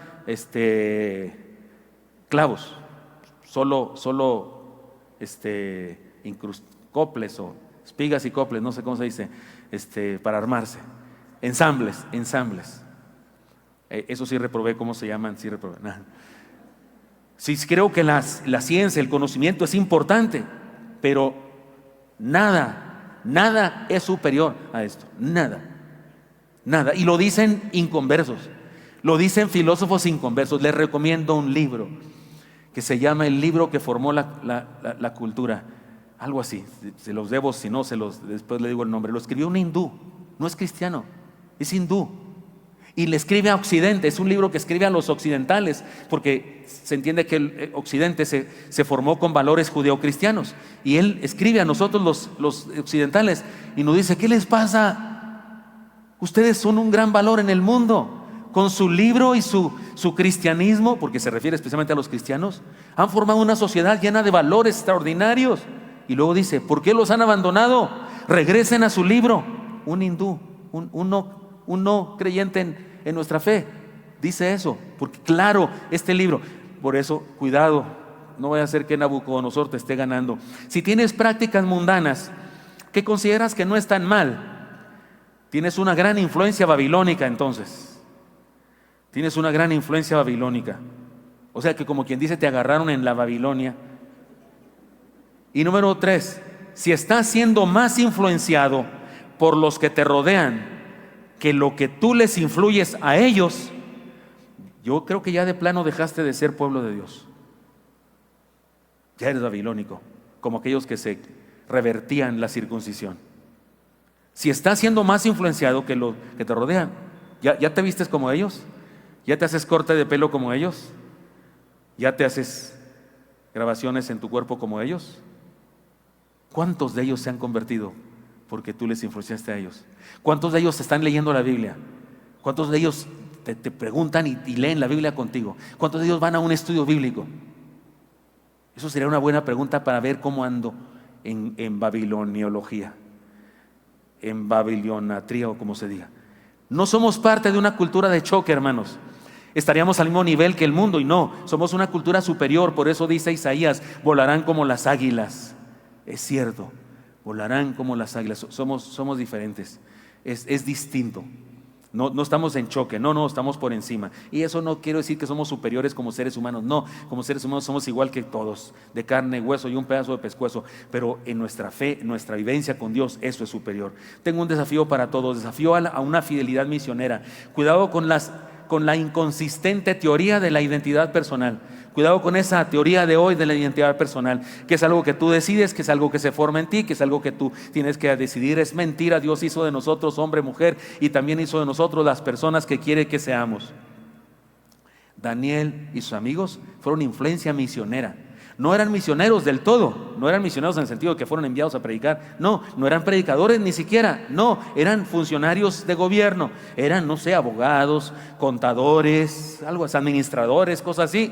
clavos, solo coples o espigas y coples, no sé cómo se dice, para armarse, ensambles. Eso sí reprobé, ¿cómo se llaman? Sí reprobé. Sí, creo que la ciencia, el conocimiento es importante, pero nada es superior a esto, nada. Y lo dicen inconversos, lo dicen filósofos inconversos. Les recomiendo un libro que se llama El libro que formó la cultura, algo así, se los debo, si no después le digo el nombre. Lo escribió un hindú, no es cristiano, es hindú. Y le escribe a Occidente, es un libro que escribe a los occidentales, porque se entiende que el Occidente se formó con valores judeocristianos. Y él escribe a nosotros los occidentales y nos dice: ¿qué les pasa? Ustedes son un gran valor en el mundo. Con su libro y su cristianismo, porque se refiere especialmente a los cristianos, han formado una sociedad llena de valores extraordinarios. Y luego dice: ¿por qué los han abandonado? Regresen a su libro. Un hindú, un no creyente en nuestra fe dice eso, porque claro, este libro, por eso cuidado, no vaya a ser que Nabucodonosor te esté ganando. Si tienes prácticas mundanas que consideras que no están mal, tienes una gran influencia babilónica. Entonces tienes una gran influencia babilónica, o sea que, como quien dice, te agarraron en la Babilonia. Y número 3, si estás siendo más influenciado por los que te rodean que lo que tú les influyes a ellos, yo creo que ya de plano dejaste de ser pueblo de Dios. Ya eres babilónico, como aquellos que se revertían la circuncisión. Si estás siendo más influenciado que los que te rodean, ¿ya te vistes como ellos? ¿Ya te haces corte de pelo como ellos? ¿Ya te haces grabaciones en tu cuerpo como ellos? ¿Cuántos de ellos se han convertido porque tú les influenciaste a ellos? ¿Cuántos de ellos están leyendo la Biblia? ¿Cuántos de ellos te preguntan y leen la Biblia contigo? ¿Cuántos de ellos van a un estudio bíblico? Eso sería una buena pregunta para ver cómo ando en babiloniología, en babilonatría, o como se diga. No somos parte de una cultura de choque, hermanos. Estaríamos al mismo nivel que el mundo, y no, somos una cultura superior. Por eso dice Isaías: volarán como las águilas. Es cierto, volarán como las águilas. Somos diferentes, es distinto. No estamos en choque, no, estamos por encima. Y eso no quiero decir que somos superiores como seres humanos, no, como seres humanos somos igual que todos, de carne, hueso y un pedazo de pescuezo, pero en nuestra fe, nuestra vivencia con Dios, eso es superior. Tengo un desafío para todos, desafío a una fidelidad misionera. Cuidado con la inconsistente teoría de la identidad personal. Cuidado con esa teoría de hoy de la identidad personal, que es algo que tú decides, que es algo que se forma en ti, que es algo que tú tienes que decidir. Es mentira. Dios hizo de nosotros hombre, mujer, y también hizo de nosotros las personas que quiere que seamos. Daniel y sus amigos fueron influencia misionera. No eran misioneros del todo, no eran misioneros en el sentido de que fueron enviados a predicar, no eran predicadores ni siquiera, no, eran funcionarios de gobierno, eran, no sé, abogados, contadores, algo así, administradores, cosas así.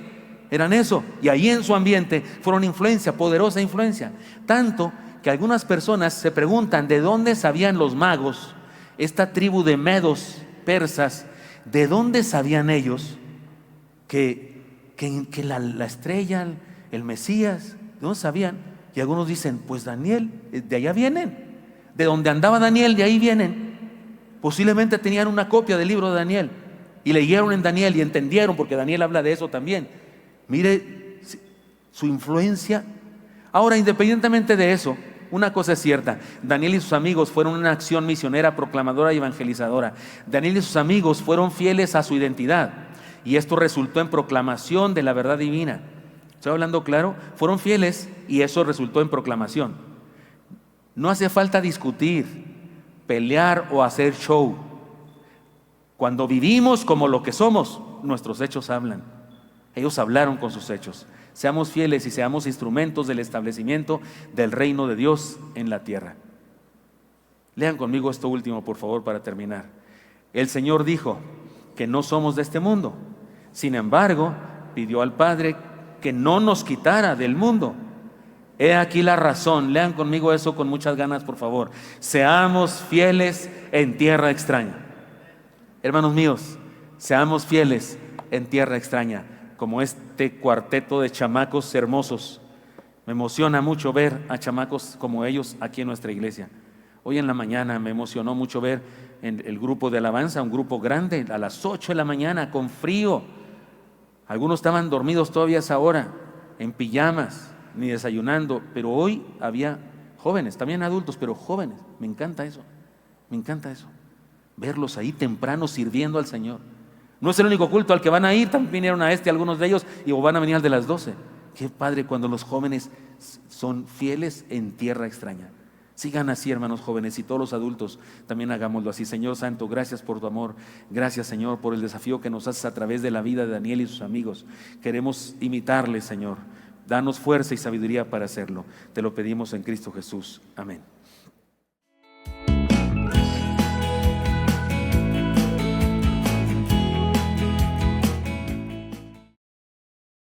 Eran eso, y ahí en su ambiente fueron influencia, poderosa influencia. Tanto que algunas personas se preguntan de dónde sabían los magos, esta tribu de medos, persas, de dónde sabían ellos que la estrella, el Mesías, ¿de dónde sabían? Y algunos dicen: pues Daniel, de allá vienen, de donde andaba Daniel, de ahí vienen. Posiblemente tenían una copia del libro de Daniel y leyeron en Daniel y entendieron, porque Daniel habla de eso también. Mire su influencia. Ahora, independientemente de eso, una cosa es cierta: Daniel y sus amigos fueron una acción misionera, proclamadora y evangelizadora. Daniel y sus amigos fueron fieles a su identidad, y esto resultó en proclamación de la verdad divina. ¿Estoy hablando claro? Fueron fieles y eso resultó en proclamación. No hace falta discutir, pelear o hacer show. Cuando vivimos como lo que somos, nuestros hechos hablan. Ellos hablaron con sus hechos. Seamos fieles y seamos instrumentos del establecimiento del reino de Dios en la tierra. Lean conmigo esto último, por favor, para terminar. El Señor dijo que no somos de este mundo. Sin embargo, pidió al Padre que no nos quitara del mundo. He aquí la razón. Lean conmigo eso con muchas ganas, por favor. Seamos fieles en tierra extraña. Hermanos míos, seamos fieles en tierra extraña, como este cuarteto de chamacos hermosos. Me emociona mucho ver a chamacos como ellos aquí en nuestra iglesia. Hoy en la mañana me emocionó mucho ver en el grupo de alabanza, un grupo grande, a las 8 de la mañana, con frío. Algunos estaban dormidos todavía a esa hora, en pijamas, ni desayunando, pero hoy había jóvenes, también adultos, pero jóvenes. Me encanta eso, verlos ahí temprano sirviendo al Señor. No es el único culto al que van a ir, también vinieron a algunos de ellos, y van a venir al de las 12. Qué padre cuando los jóvenes son fieles en tierra extraña. Sigan así, hermanos jóvenes, y todos los adultos también hagámoslo así. Señor Santo, gracias por tu amor. Gracias, Señor, por el desafío que nos haces a través de la vida de Daniel y sus amigos. Queremos imitarle, Señor. Danos fuerza y sabiduría para hacerlo. Te lo pedimos en Cristo Jesús. Amén.